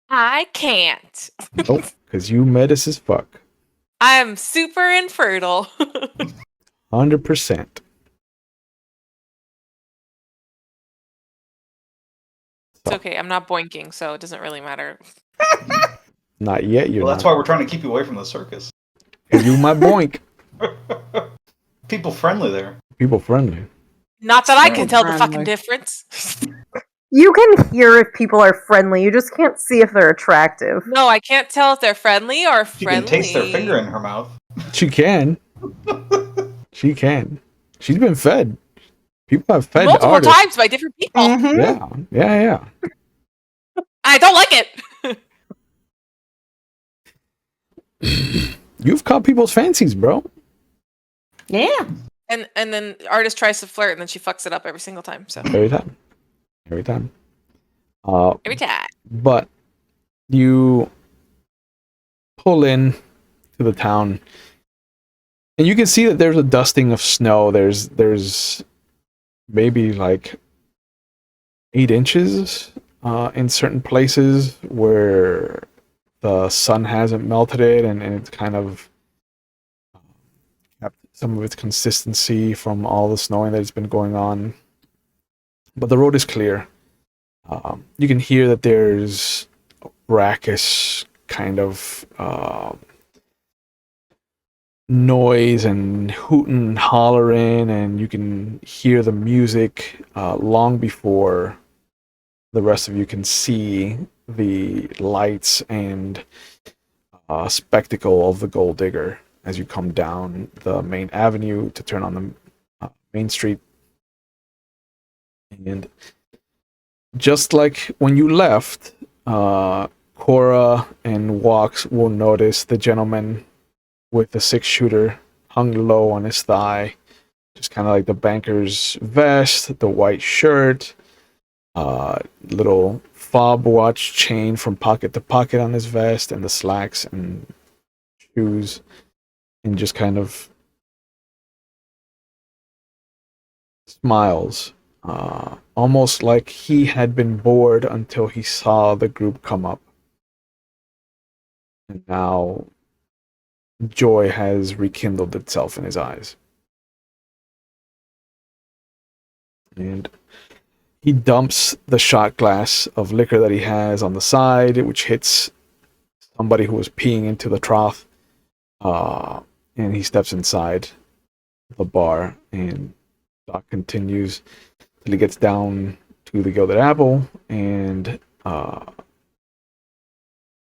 I can't.
Nope, because you metis as fuck.
I'm super infertile.
100%.
It's okay. I'm not boinking, so it doesn't really matter.
Not yet. You're
Well, that's
not.
why we're trying to keep you away from the circus.
And you my boink.
People friendly there.
People friendly.
Not that I can
Friendly.
tell the fucking difference.
You can hear if people are friendly, you just can't see if they're attractive.
No, I can't tell if they're friendly or
She
friendly.
can taste their finger in her mouth.
She can. She can. She's been fed. People have fed
multiple
Artis.
times by different people.
Mm-hmm.
Yeah.
I don't like it.
You've caught people's fancies, bro.
Yeah.
And then artist tries to flirt and then she fucks it up every single time. So
Every time.
every time.
But you pull in to the town, and you can see that there's a dusting of snow. There's maybe like 8 inches in certain places where the sun hasn't melted it, and it's kind of kept some of its consistency from all the snowing that's been going on. But the road is clear. You can hear that there's raucous kind of noise and hooting and hollering, and you can hear the music long before the rest of you can see the lights and spectacle of the gold digger as you come down the main avenue to turn on the main street. And just like when you left, Cora and Walks will notice the gentleman with the 6-shooter hung low on his thigh, just kind of like the banker's vest, the white shirt, little fob watch chain from pocket to pocket on his vest, and the slacks and shoes, and just kind of smiles, almost like he had been bored until he saw the group come up. And now joy has rekindled itself in his eyes. And he dumps the shot glass of liquor that he has on the side, which hits somebody who was peeing into the trough. And he steps inside the bar, and Doc continues till he gets down to the Gilded Apple, and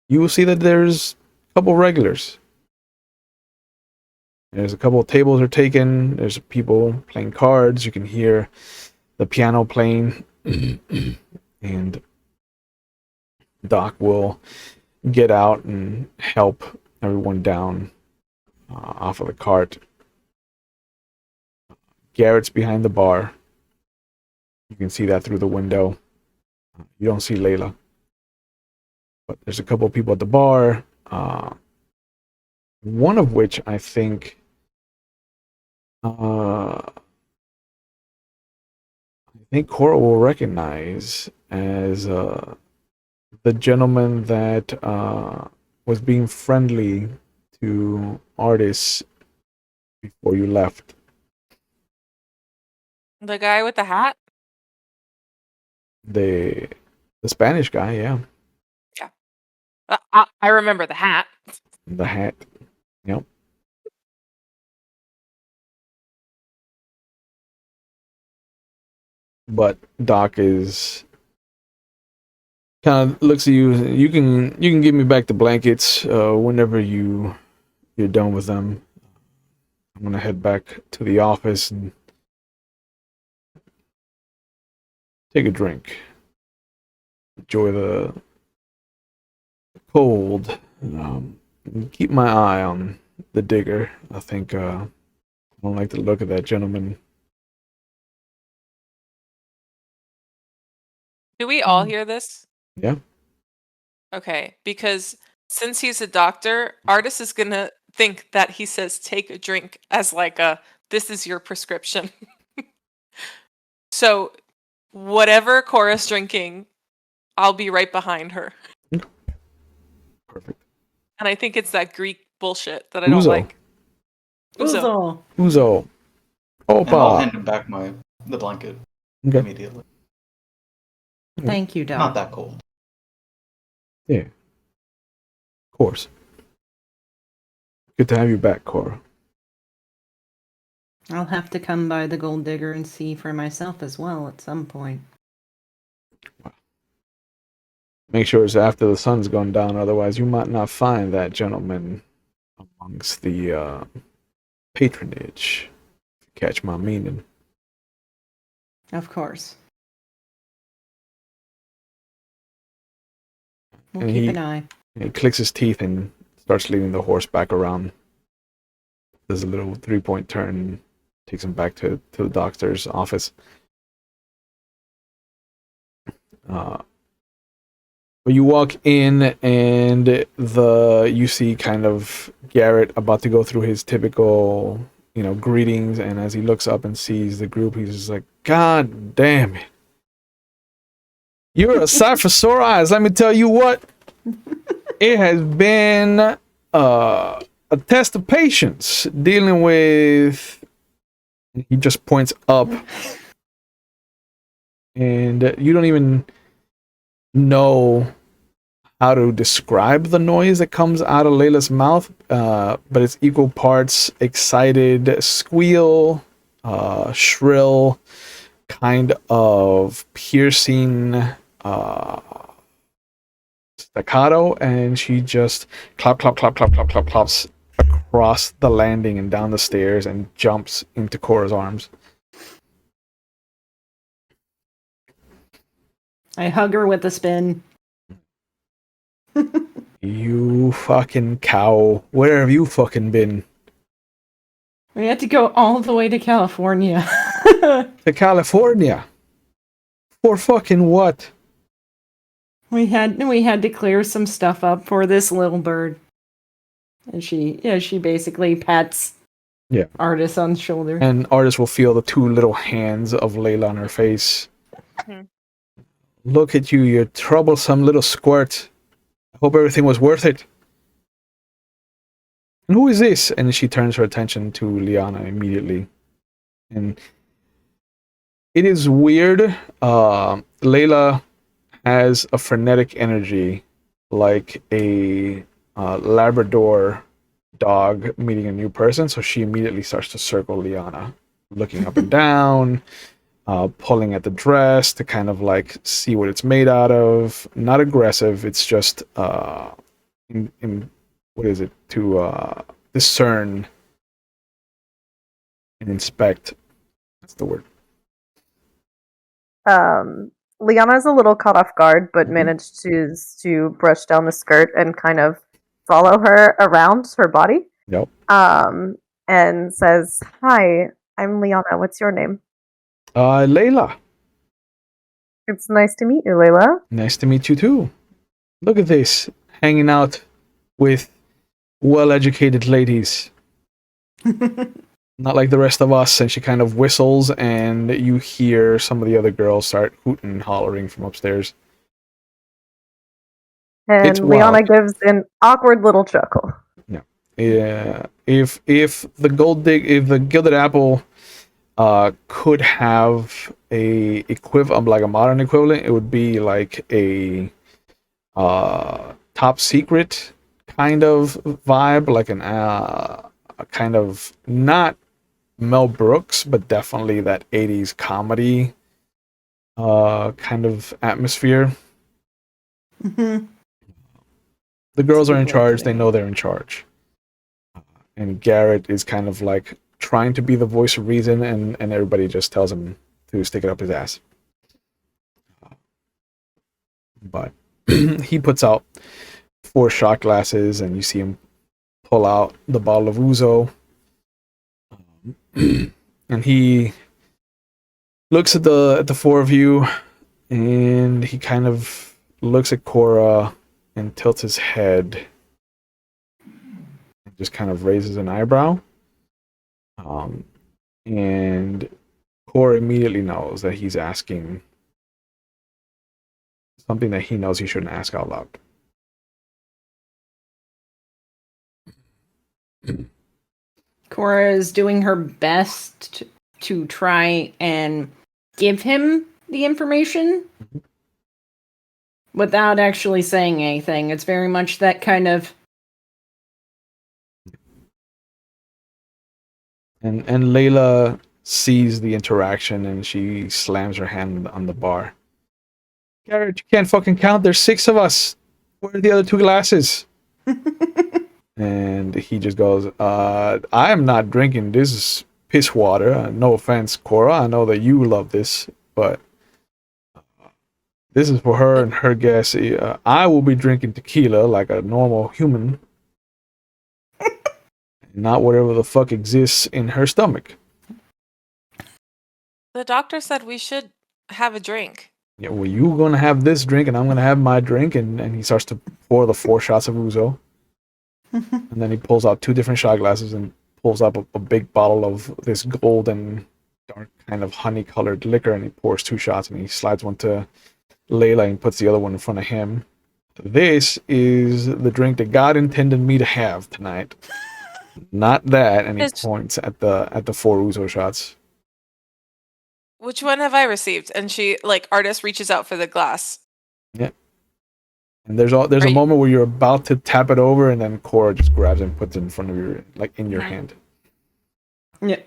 you will see that there's a couple regulars. There's a couple of tables are taken. There's people playing cards. You can hear the piano playing, and Doc will get out and help everyone down off of the cart. Garrett's behind the bar. You can see that through the window. You don't see Layla, but there's a couple of people at the bar. One of which I think think Cora will recognize as the gentleman that was being friendly to artists before you left.
The guy with the hat?
The Spanish guy, yeah.
I remember the hat.
The hat. Yep. But Doc is kind of looks at you. You can give me back the blankets whenever you're done with them. I'm gonna head back to the office and take a drink. Enjoy the cold. Keep my eye on the digger. I think I don't like the look of that gentleman.
Do we all hear this?
Yeah.
Okay, because since he's a doctor, Artis is gonna think that he says take a drink as like this is your prescription. So whatever Cora's drinking, I'll be right behind her.
Perfect.
And I think it's that Greek bullshit that I don't
Uzo.
like.
Uzo.
And I'll hand
Opa.
him back the blanket
Okay.
immediately.
Thank you, Doc.
Not that cold.
Yeah. Of course. Good to have you back, Cora.
I'll have to come by the gold digger and see for myself as well at some point.
Make sure it's after the sun's gone down, otherwise you might not find that gentleman amongst the patronage. If you catch my meaning.
Of course. We'll
And
keep an eye.
He clicks his teeth and starts leading the horse back around. There's a little 3-point turn, takes him back to the doctor's office. But you walk in and you see kind of Garrett about to go through his typical, greetings, and as he looks up and sees the group, he's just like, God damn it. You're a sight for sore eyes. Let me tell you what. It has been a test of patience dealing with. He just points up, and you don't even know how to describe the noise that comes out of Layla's mouth, but it's equal parts excited squeal, shrill, kind of piercing staccato, and she just clops across the landing and down the stairs and jumps into Cora's arms.
I hug her with a spin.
You fucking cow. Where have you fucking been?
We had to go all the way to California.
To California? For fucking what?
We had to clear some stuff up for this little bird. And she basically pats Artis on the shoulder.
And Artis will feel the two little hands of Layla on her face.
Mhm.
Look at you troublesome little squirt. I hope everything was worth it. And who is this? And she turns her attention to Liana immediately. And it is weird. Layla has a frenetic energy like a Labrador dog meeting a new person. So she immediately starts to circle Liana, looking up and down, pulling at the dress to kind of like see what it's made out of. Not aggressive. It's just what is it? To discern and inspect. That's the word.
Liana's a little caught off guard, but managed to brush down the skirt and kind of follow her around her body.
Yep.
And says, "Hi, I'm Liana. What's your name?"
Layla.
It's nice to meet you, Layla.
Nice to meet you too. Look at this, hanging out with well-educated ladies. not like the rest of us. And she kind of whistles, and you hear some of the other girls start hooting and hollering from upstairs. It's
And
wild.
Liana gives an awkward little chuckle.
Yeah, if the Gilded Apple could have a equivalent, like a modern equivalent, it would be like a top secret kind of vibe, like a kind of, not Mel Brooks, but definitely that 80s comedy kind of atmosphere.
Mhm.
The girls are in
That's a good way of
charge, they
putting
know they're in charge. And Garrett is kind of like trying to be the voice of reason, and everybody just tells him to stick it up his ass. But he puts out 4 shot glasses, and you see him pull out the bottle of Ouzo. And he looks at the 4 of you, and he kind of looks at Cora and tilts his head and just kind of raises an eyebrow. And Cora immediately knows that he's asking something that he knows he shouldn't ask out loud.
Cora is doing her best to try and give him the information without actually saying anything. It's very much that kind of.
And Layla sees the interaction, and she slams her hand on the bar. Garrett, you can't fucking count. There's 6 of us. Where are the other 2 glasses? And he just goes, I am not drinking this piss water. No offense, Cora. I know that you love this, but this is for her and her guests. I will be drinking tequila like a normal human, not whatever the fuck exists in her stomach.
The doctor said we should have a drink.
Yeah, well, you're gonna have this drink, and I'm gonna have my drink, and he starts to pour the 4 shots of Ouzo. And then he pulls out 2 different shot glasses and pulls up a big bottle of this golden, dark kind of honey-colored liquor, and he pours 2 shots, and he slides one to Layla and puts the other one in front of him. This is the drink that God intended me to have tonight. Not that, and he points at the 4 Ouzo shots.
Which one have I received? And she, like, Artist reaches out for the glass.
Yeah. And there's a moment where you're about to tap it over, and then Cora just grabs it and puts it in front of your, like, in your hand.
Yeah.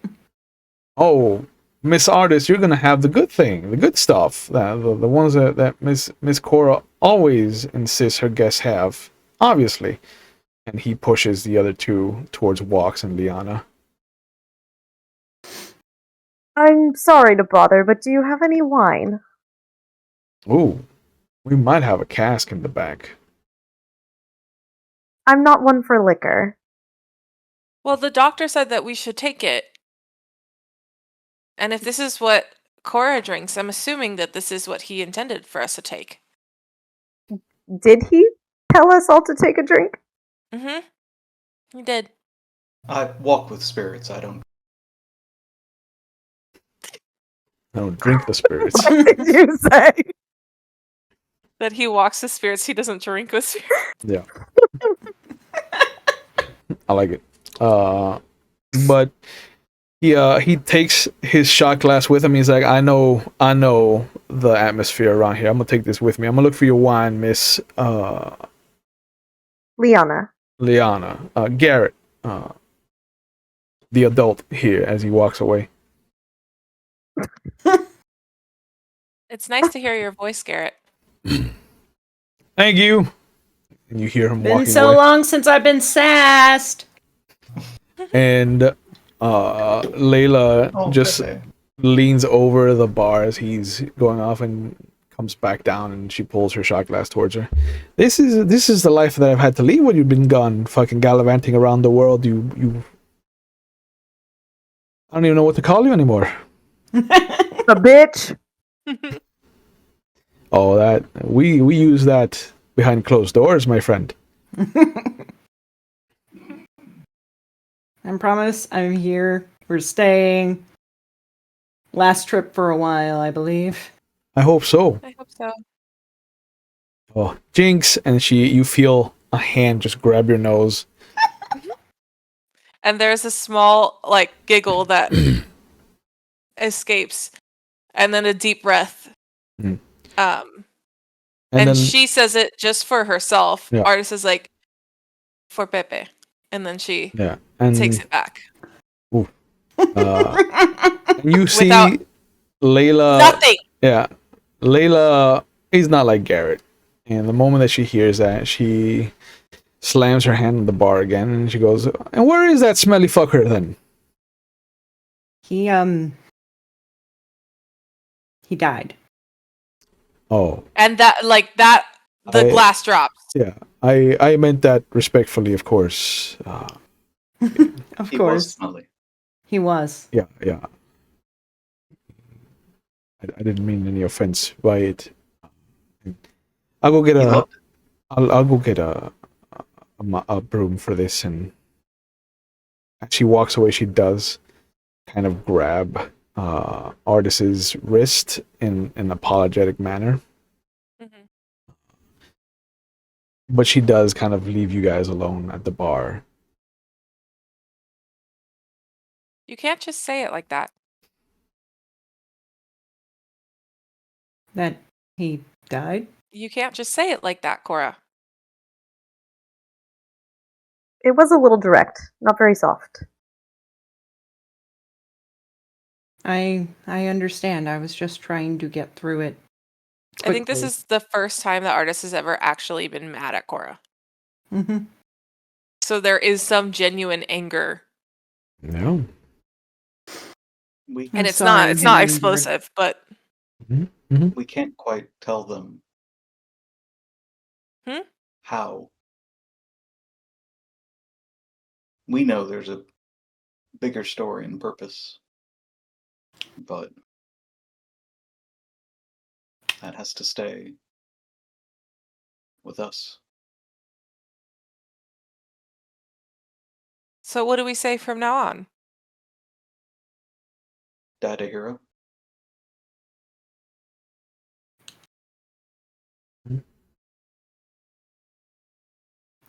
Oh, Miss Artist, you're gonna have the good thing, the good stuff, the ones that Miss Cora always insists her guests have, obviously. And he pushes the other 2 towards Walks and Liana.
I'm sorry to bother, but do you have any wine?
Ooh, we might have a cask in the back.
I'm not one for liquor.
Well, the doctor said that we should take it. And if this is what Cora drinks, I'm assuming that this is what he intended for us to take.
Did he tell us all to take a drink?
Mm-hmm. He did.
I walk with spirits. I don't.
I don't drink the spirits.
What did you say?
That he walks with spirits, he doesn't drink with spirits.
Yeah. I like it. But he takes his shot glass with him. He's like, I know the atmosphere around here. I'm gonna take this with me. I'm gonna look for your wine, Miss
Liana.
Garrett, the adult here, as he walks away.
It's nice to hear your voice, Garrett.
Thank you. And you hear him
Been
walking
so
away.
long since I've been sassed.
And Layla just leans over the bar as he's going off and comes back down, and she pulls her shot glass towards her. This is the life that I've had to lead when you've been gone, fucking gallivanting around the world. You I don't even know what to call you anymore.
A bitch.
Oh, that we use that behind closed doors, my friend.
I promise I'm here We're staying. Last trip for a while, I believe.
I hope so.
I hope so.
Oh, Jinx, and you feel a hand just grab your nose.
And there's a small like giggle that escapes, and then a deep breath.
Mm.
And
then
she says it just for herself.
Yeah.
Artist is like, for Pepe. And then she
yeah, and
takes it back.
and you see
Without
Layla.
nothing.
Yeah, Layla is not like Garrett. And the moment that she hears that, she slams her hand on the bar again, and she goes, "And where is that smelly fucker then?"
He died.
Oh,
And that the
I-
glass drops.
yeah. I meant that respectfully, of course.
Of
He was
course.
smelly.
He was.
Yeah. I didn't mean any offense by it. I'll go get
He
a.
loved it.
I'll go get a broom for this, and as she walks away, she does kind of grab Artis's wrist in an apologetic manner,
Mhm.
but she does kind of leave you guys alone at the bar.
You can't just say it like that.
That he died?
You can't just say it like that, Cora.
It was a little direct, not very soft.
I understand. I was just trying to get through it.
I think this
quickly.
is the first time the artist has ever actually been mad at Cora.
Mm-hmm.
So there is some genuine anger.
No.
We
And
I'm
it's
sorry,
not
Henry.
explosive, but
we can't quite tell them how. We know there's a bigger story and purpose, but that has to stay with us.
so what do we say from now on?
Dad a hero?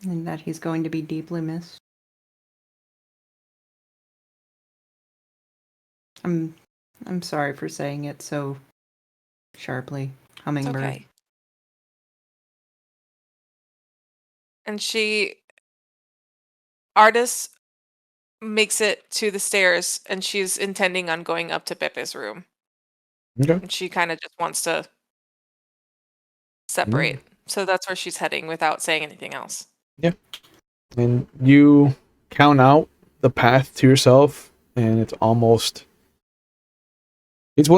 And that he's going to be deeply missed. I'm sorry for saying it so sharply.
It's
Hummingbird.
okay. And artist makes it to the stairs, and she's intending on going up to Pepe's room.
Okay.
And she kind of just wants to separate. So that's where she's heading without saying anything else.
And you count out the path to yourself, and it's one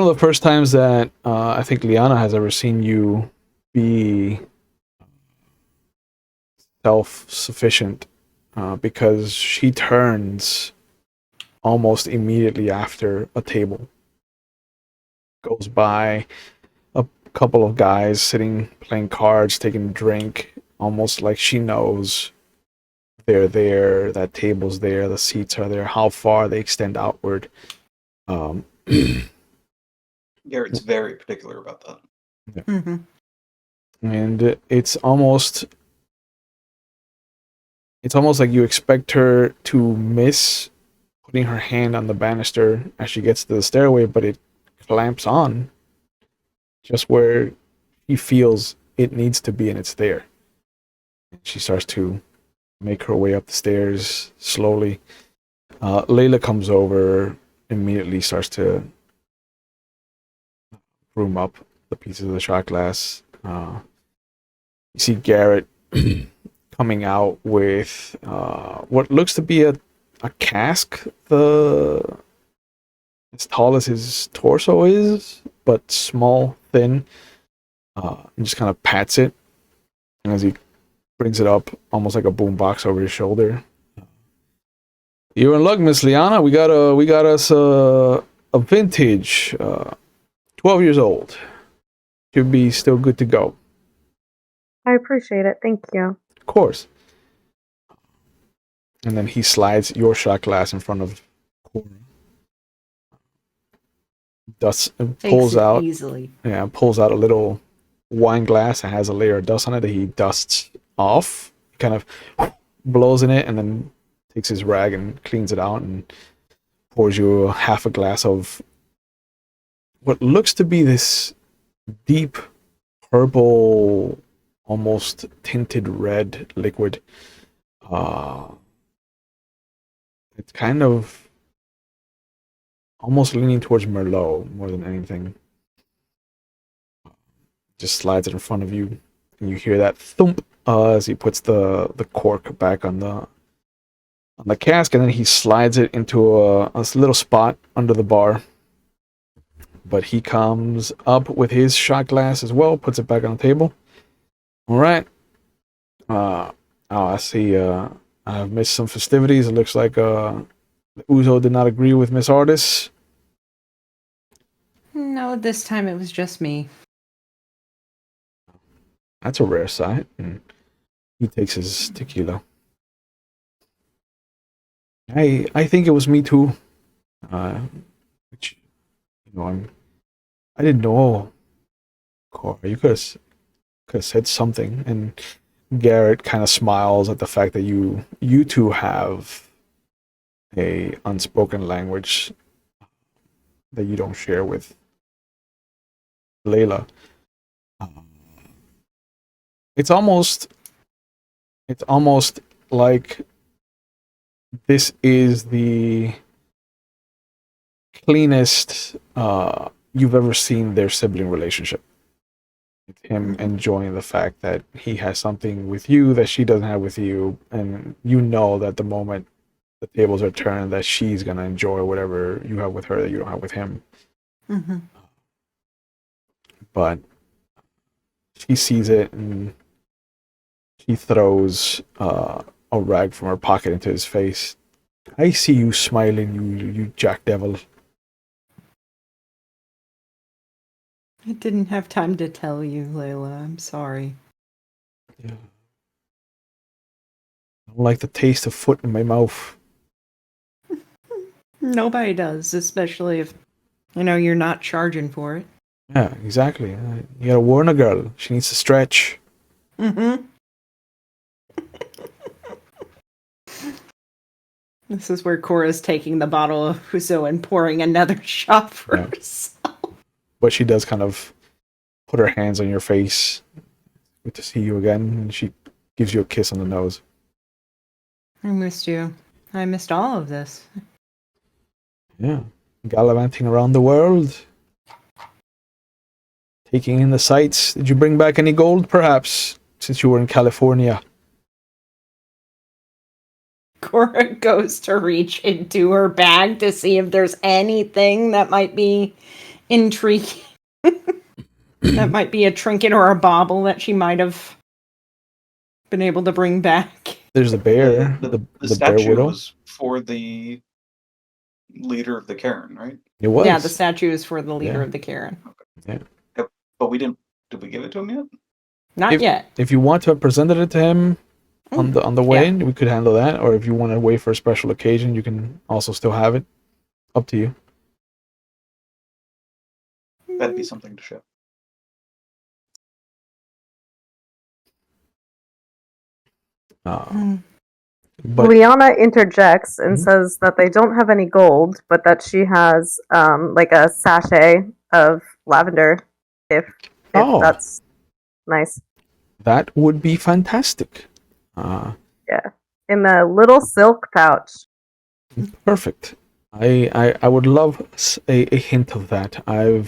of the first times that I think Liana has ever seen you be self-sufficient, because she turns almost immediately after a table goes by, a couple of guys sitting playing cards, taking a drink, almost like she knows they're there, that table's there, the seats are there, how far they extend outward.
Garrett's very particular about that.
Mm-hmm.
And it's almost like you expect her to miss putting her hand on the banister as she gets to the stairway, but it clamps on just where she feels it needs to be, and it's there. She starts to make her way up the stairs slowly. Layla comes over, immediately starts to room up the pieces of the shot glass. You see Garrett coming out with what looks to be a cask, as tall as his torso is, but small, thin, and just kind of pats it. And as he brings it up, almost like a boombox over his shoulder. You're in luck, Miss Liana. We got us a vintage, 12 years old. Should be still good to go.
I appreciate it. Thank you.
Of course. And then he slides your shot glass in front of Cora. dusts,
Takes
pulls
it
out,
easily.
pulls out a little wine glass that has a layer of dust on it that he dusts off, kind of blows in it, and then takes his rag and cleans it out and pours you half a glass of what looks to be this deep purple, almost tinted red liquid. It's kind of almost leaning towards Merlot more than anything. Just slides it in front of you, and you hear that thump as he puts the cork back on the cask, and then he slides it into a little spot under the bar. But he comes up with his shot glass as well, puts it back on the table. All right. I see. I've missed some festivities. It looks like Uzo did not agree with Miss Artis.
No, this time it was just me.
That's a rare sight. And he takes his tequila. I think it was me too. Which, I didn't know. Cora, you could have said something. And Garrett kind of smiles at the fact that you two have a unspoken language that you don't share with Layla. It's almost like this is the cleanest you've ever seen their sibling relationship. With him enjoying the fact that he has something with you that she doesn't have with you, and you know that the moment the tables are turned, that she's gonna enjoy whatever you have with her that you don't have with him.
Mm-hmm.
But she sees it and she throws a rag from her pocket into his face. I see you smiling, you jack devil.
I didn't have time to tell you, Layla. I'm sorry.
Yeah. I don't like the taste of foot in my mouth.
Nobody does, especially if, you're not charging for it.
Yeah, exactly. You gotta warn a girl. She needs to stretch.
Mm-hmm. This is where Cora's taking the bottle of Huzo and pouring another shot for herself.
But she does kind of put her hands on your face. Good to see you again. And she gives you a kiss on the nose.
I missed you. I missed all of this.
Yeah. Gallivanting around the world. Taking in the sights. Did you bring back any gold, perhaps, since you were in California?
Cora goes to reach into her bag to see if there's anything that might be intriguing. That might be a trinket or a bauble that she might have been able to bring back.
There's the bear.
The
The bear
statue
widow.
was for the leader of the Karen, right?
It was.
Yeah, the statue is for the leader
Yeah.
of the Karen.
Yeah.
But we didn't. Did we give it to him yet?
Not yet.
If you want to have presented it to him on the way in, we could handle that. Or if you want to wait for a special occasion, you can also still have it. Up to you.
That'd be something to ship.
But
Liana interjects and
Mhm.
says that they don't have any gold, but that she has like a sachet of lavender, if
Oh.
that's nice.
that would be fantastic.
In the little silk pouch.
Perfect. I would love a hint of that. I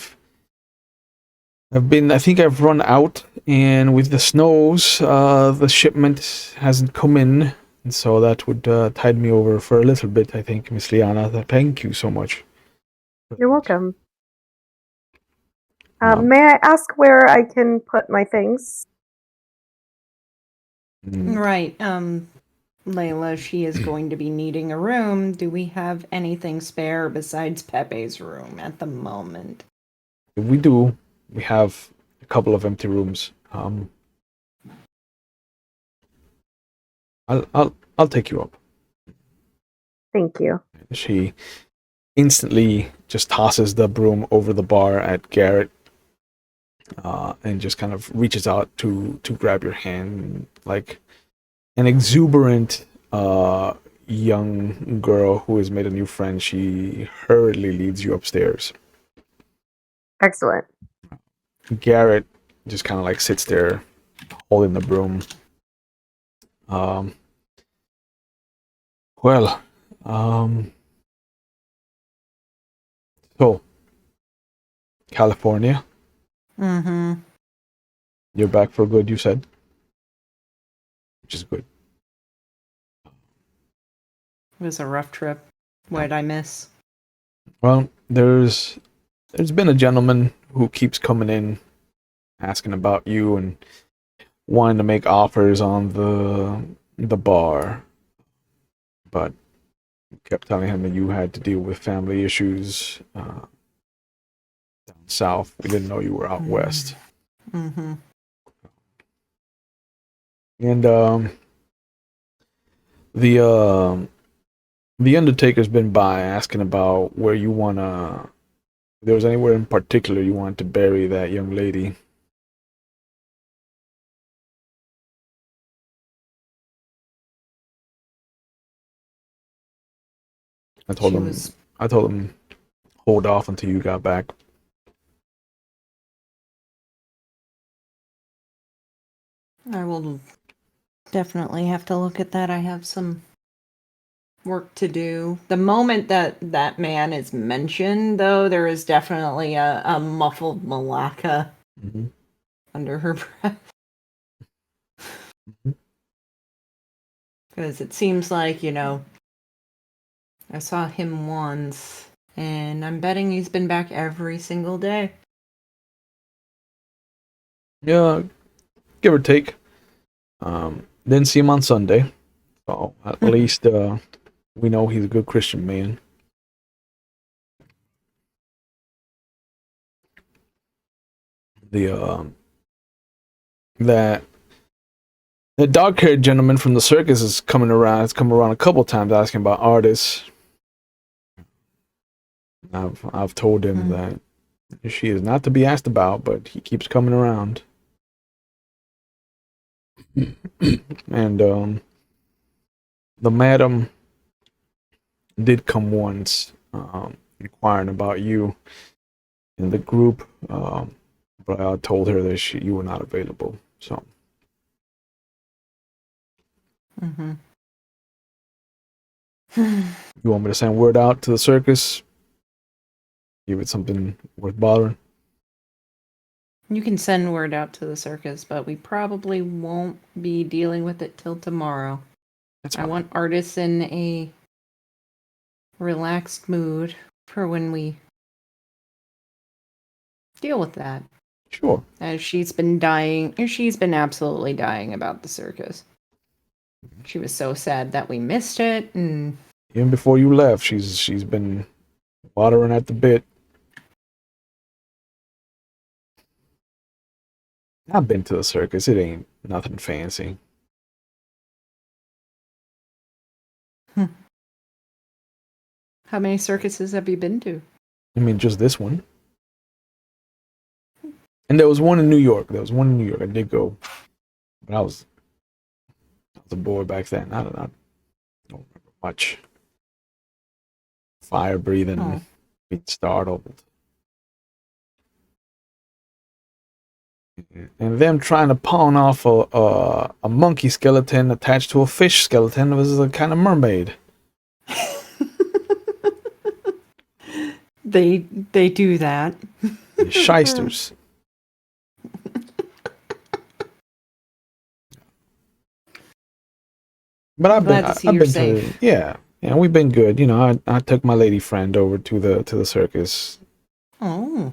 think I've run out, and with the snows, the shipment hasn't come in, and so that would tide me over for a little bit, I think, Miss Liana. Thank you so much.
You're welcome.
Um,
May I ask where I can put my things?
Right. Layla, she is going to be needing a room. Do we have anything spare besides Pepe's room at the moment?
If we do, we have a couple of empty rooms. I'll take you up.
Thank you.
She instantly just tosses the broom over the bar at Garrett, and just kind of reaches out to grab your hand like an exuberant young girl who has made a new friend. She hurriedly leads you upstairs.
Excellent.
Garrett just kind of like sits there holding the broom. Um, well, so California,
Mm-hmm.
you're back for good, you said, which is good.
It was a rough trip. What did I miss?
Well, there's been a gentleman who keeps coming in asking about you and wanting to make offers on the bar, but kept telling him that you had to deal with family issues down south. We didn't know you were out west.
Mm-hmm.
And the Undertaker's been by asking about where you wanna. If there was anywhere in particular you wanted to bury that young lady. I told
She
him.
was.
I told him hold off until you got back.
I will definitely have to look at that. I have some work to do. The moment that that man is mentioned, though, there is definitely a muffled Malacca
Mm-hmm.
under her breath.
Mhm.
Because it seems like, I saw him once, and I'm betting he's been back every single day.
Yeah, give or take. Didn't see him on Sunday, so at least we know he's a good Christian man. The that the dog-haired gentleman from the circus is coming around. It's come around a couple times asking about artists. I've told him that she is not to be asked about, but he keeps coming around. And the madam did come once, inquiring about you in the group, but I told her that you were not available. So
Mm-hmm.
you want me to send word out to the circus? Give it something worth bothering?
You can send word out to the circus, but we probably won't be dealing with it till tomorrow.
That's
I
fine.
want artists in a relaxed mood for when we deal with that.
Sure.
As she's been dying, she's been absolutely dying about the circus. She was so sad that we missed it, and
Even before you left, she's been watering at the bit. I've been to the circus. It ain't nothing fancy.
how many circuses have you been to?
I mean, just this one. And there was one in New York. I did go, but I was a boy back then. I don't remember much. Fire breathing,
Oh.
being startled, and them trying to pawn off a monkey skeleton attached to a fish skeleton. It was a kind of mermaid.
They do that.
Shysters. But I've
Glad
been,
to see
I've
you're
been
safe.
to, yeah, we've been good. I took my lady friend over to the circus.
Oh.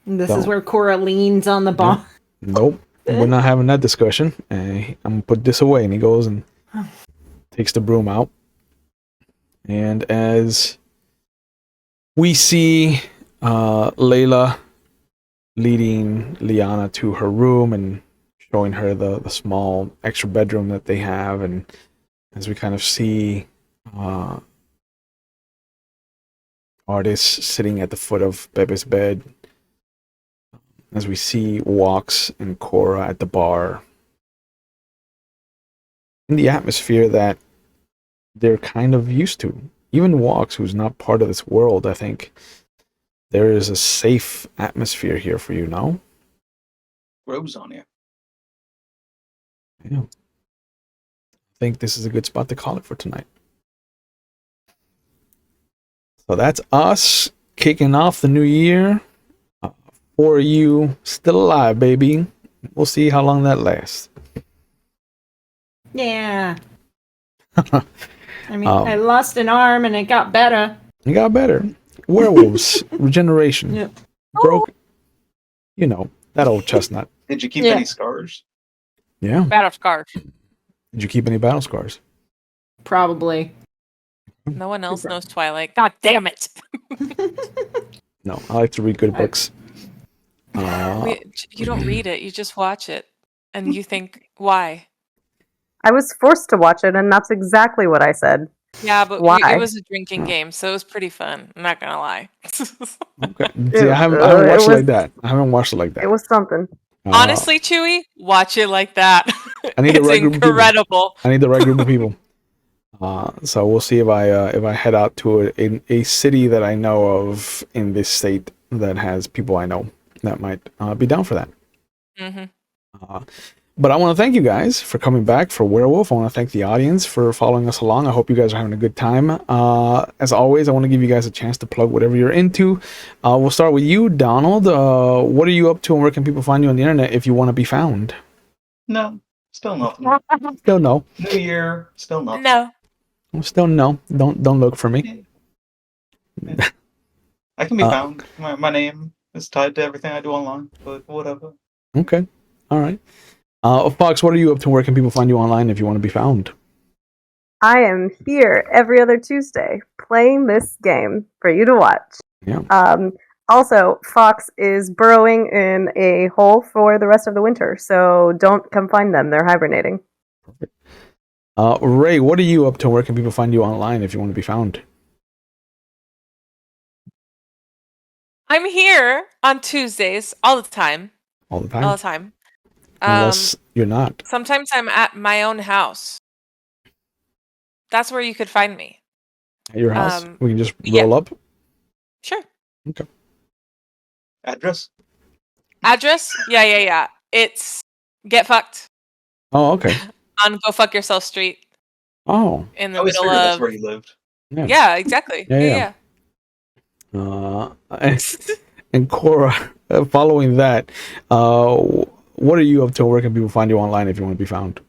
This is
Don't.
where Cora leans on the bar.
Nope, we're not having that discussion. I'm gonna put this away. And he goes and takes the broom out. And as we see Layla leading Liana to her room and showing her the small extra bedroom that they have, and as we kind of see Artis sitting at the foot of Bebe's bed, as we see Walks and Cora at the bar. In the atmosphere that they're kind of used to. Even Walks, who's not part of this world, I think there is a safe atmosphere here for you, no?
Grows on you.
Yeah. I think this is a good spot to call it for tonight. So that's us kicking off the new year. For you, still alive, baby. We'll see how long that lasts.
Yeah. I mean, I lost an arm and it got better.
It got better. Werewolves, regeneration.
Yep.
Broke. You know, that old chestnut.
Did you keep
Yeah.
any scars?
Yeah.
Battle scars.
Did you keep any battle scars?
Probably.
No one else knows Twilight. God damn it.
No, I like to read good books.
You don't read it, you just watch it. And you think, why?
I was forced to watch it, and that's exactly what I said.
Yeah, but
Why?
it was a drinking game, so it was pretty fun. I'm not gonna lie.
Okay. See, I haven't watched it like that. I haven't watched it like that.
It was something.
Honestly, Chewy, watch it like that.
I need the
It's
right group of people.
incredible.
I need the right group of people. So we'll see if I head out to a city that I know of in this state that has people I know that might be down for that.
Hmm.
But I want to thank you guys for coming back for Werewolf. I want to thank the audience for following us along. I hope you guys are having a good time. As always, I want to give you guys a chance to plug whatever you're into. We'll start with you, Donald. What are you up to and where can people find you on the internet if you want to be found?
No, still nothing.
Still no.
New year, still nothing.
No.
Still no. Don't look for me.
Yeah. I can be found. My name is tied to everything I do online, but whatever.
Okay. All right. Fox, what are you up to? Where can people find you online if you want to be found?
I am here every other Tuesday playing this game for you to watch.
Yeah.
Also, Fox is burrowing in a hole for the rest of the winter, so don't come find them. They're hibernating.
Perfect. Ray, what are you up to? Where can people find you online if you want to be found?
I'm here on Tuesdays all the time.
All the time?
All the time.
Unless you're not.
Sometimes I'm at my own house. That's where you could find me.
At your house? We can just
yeah.
roll up?
Sure.
Okay.
Address?
Address? Yeah. It's Get Fucked
Oh, okay.
on Go Fuck Yourself Street
Oh.
in
I
the
always
middle
figured that's
of.
where you lived.
Yeah, exactly.
Yeah. And Cora, following that, what are you up to? Where can people find you online if you want to be found?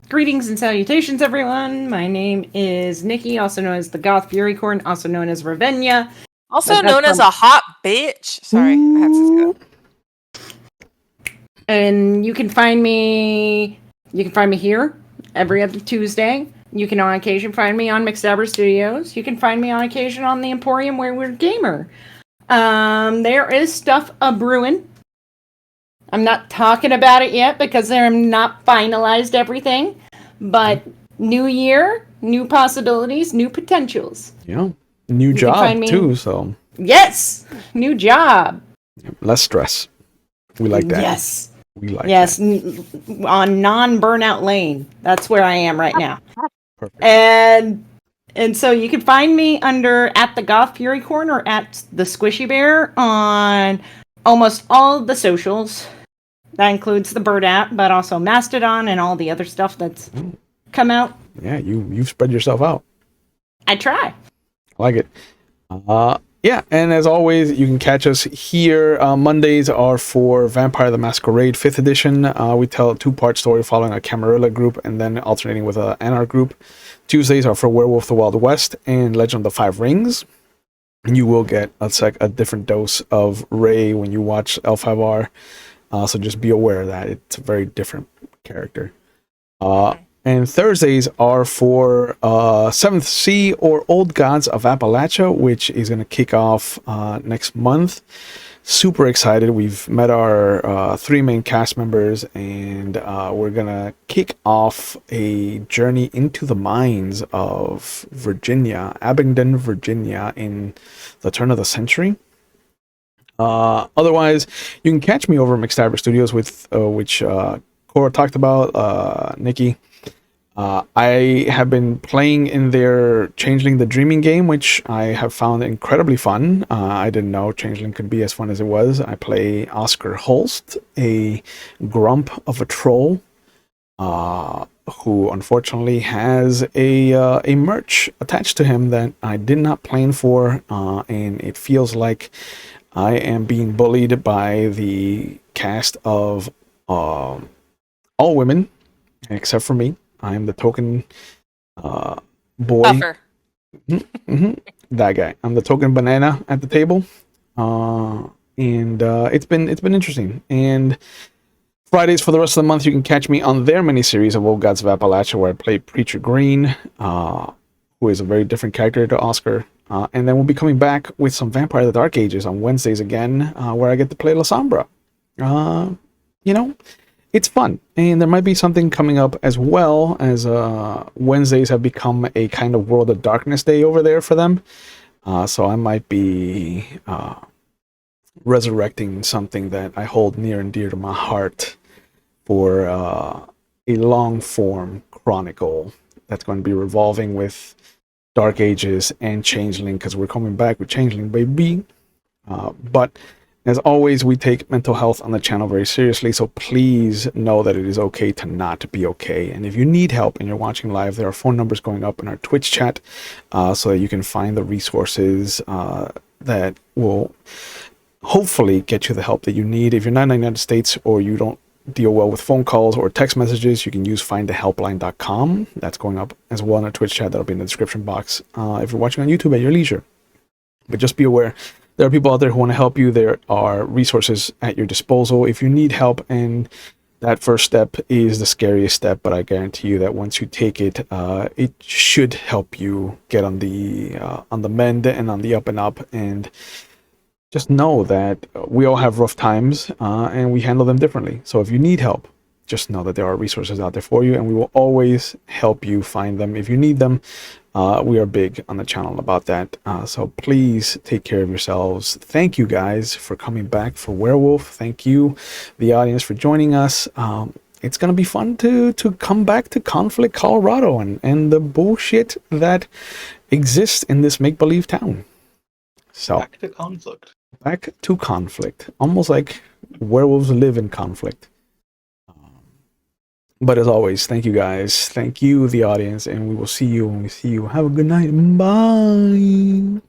Greetings and salutations, everyone. My name is Nikki, also known as the Goth Furycorn, also known as Ravenia.
Also
That's
known as a hot bitch. Sorry, I had to say that.
And you can find me here every other Tuesday. You can on occasion find me on McStabber Studios. You can find me on occasion on the Emporium where we're gamer. There is stuff a-brewing. I'm not talking about it yet because I'm not finalized everything. But new year, new possibilities, new potentials.
Yeah. New
You can
job,
find me-
too, so
Yes! New job.
less stress. We like that.
Yes.
We like
Yes,
that.
on non-burnout lane. That's where I am right now.
Perfect.
And so you can find me under at the Goth Furycorn or at the Squishy Bear on almost all the socials. That includes the Bird app, but also Mastodon and all the other stuff that's come out.
Yeah, you've spread yourself out.
I try.
I like it. Yeah, and as always, you can catch us here. Mondays are for Vampire the Masquerade 5th edition. We tell a 2-part story following a Camarilla group and then alternating with an Anar group. Tuesdays are for Werewolf the Wild West and Legend of the Five Rings. And you will get a different dose of Ray when you watch L5R. So just be aware of that. It's a very different character. And Thursdays are for 7th Sea or Old Gods of Appalachia, which is going to kick off next month. super excited. We've met our 3 main cast members, and we're gonna kick off a journey into the mines of Virginia, Abingdon, Virginia, in the turn of the century. Otherwise, you can catch me over at McStabber Studios, with which Cora talked about, Nikki. I have been playing in their Changeling the Dreaming game, which I have found incredibly fun. I didn't know Changeling could be as fun as it was. I play Oscar Holst, a grump of a troll, who unfortunately has a merch attached to him that I did not plan for, and it feels like I am being bullied by the cast of all women, except for me. I am the token boy.
Buffer.
Mm-hmm. That guy. I'm the token banana at the table. And it's been interesting. And Fridays for the rest of the month, you can catch me on their miniseries of Old Gods of Appalachia, where I play Preacher Green, who is a very different character to Oscar. And then we'll be coming back with some Vampire of the Dark Ages on Wednesdays again, where I get to play La Sombra. You know, it's fun, and there might be something coming up as well, as Wednesdays have become a kind of World of Darkness day over there for them. So I might be resurrecting something that I hold near and dear to my heart for a long form chronicle that's going to be revolving with Dark Ages and Changeling, because we're coming back with Changeling, baby. But as always, we take mental health on the channel very seriously, so please know that it is okay to not be okay. And if you need help and you're watching live, there are phone numbers going up in our Twitch chat, so that you can find the resources that will hopefully get you the help that you need. If you're not in the United States, or you don't deal well with phone calls or text messages, you can use findthehelpline.com. That's going up as well in our Twitch chat. That'll be in the description box if you're watching on YouTube at your leisure. But just be aware, there are people out there who want to help you. There are resources at your disposal if you need help, and that first step is the scariest step, but I guarantee you that once you take it, it should help you get on the mend and on the up and up. And just know that we all have rough times, and we handle them differently. So if you need help, just know that there are resources out there for you, and we will always help you find them if you need them. We are big on the channel about that. So please take care of yourselves. Thank you guys for coming back for Werewolf. Thank you, the audience, for joining us. It's going to be fun to come back to Conflict, Colorado, and the bullshit that exists in this make-believe town. So
Back to conflict.
Back to conflict. Almost like werewolves live in conflict. But as always, thank you guys. Thank you, the audience, and we will see you when we see you. Have a good night. Bye.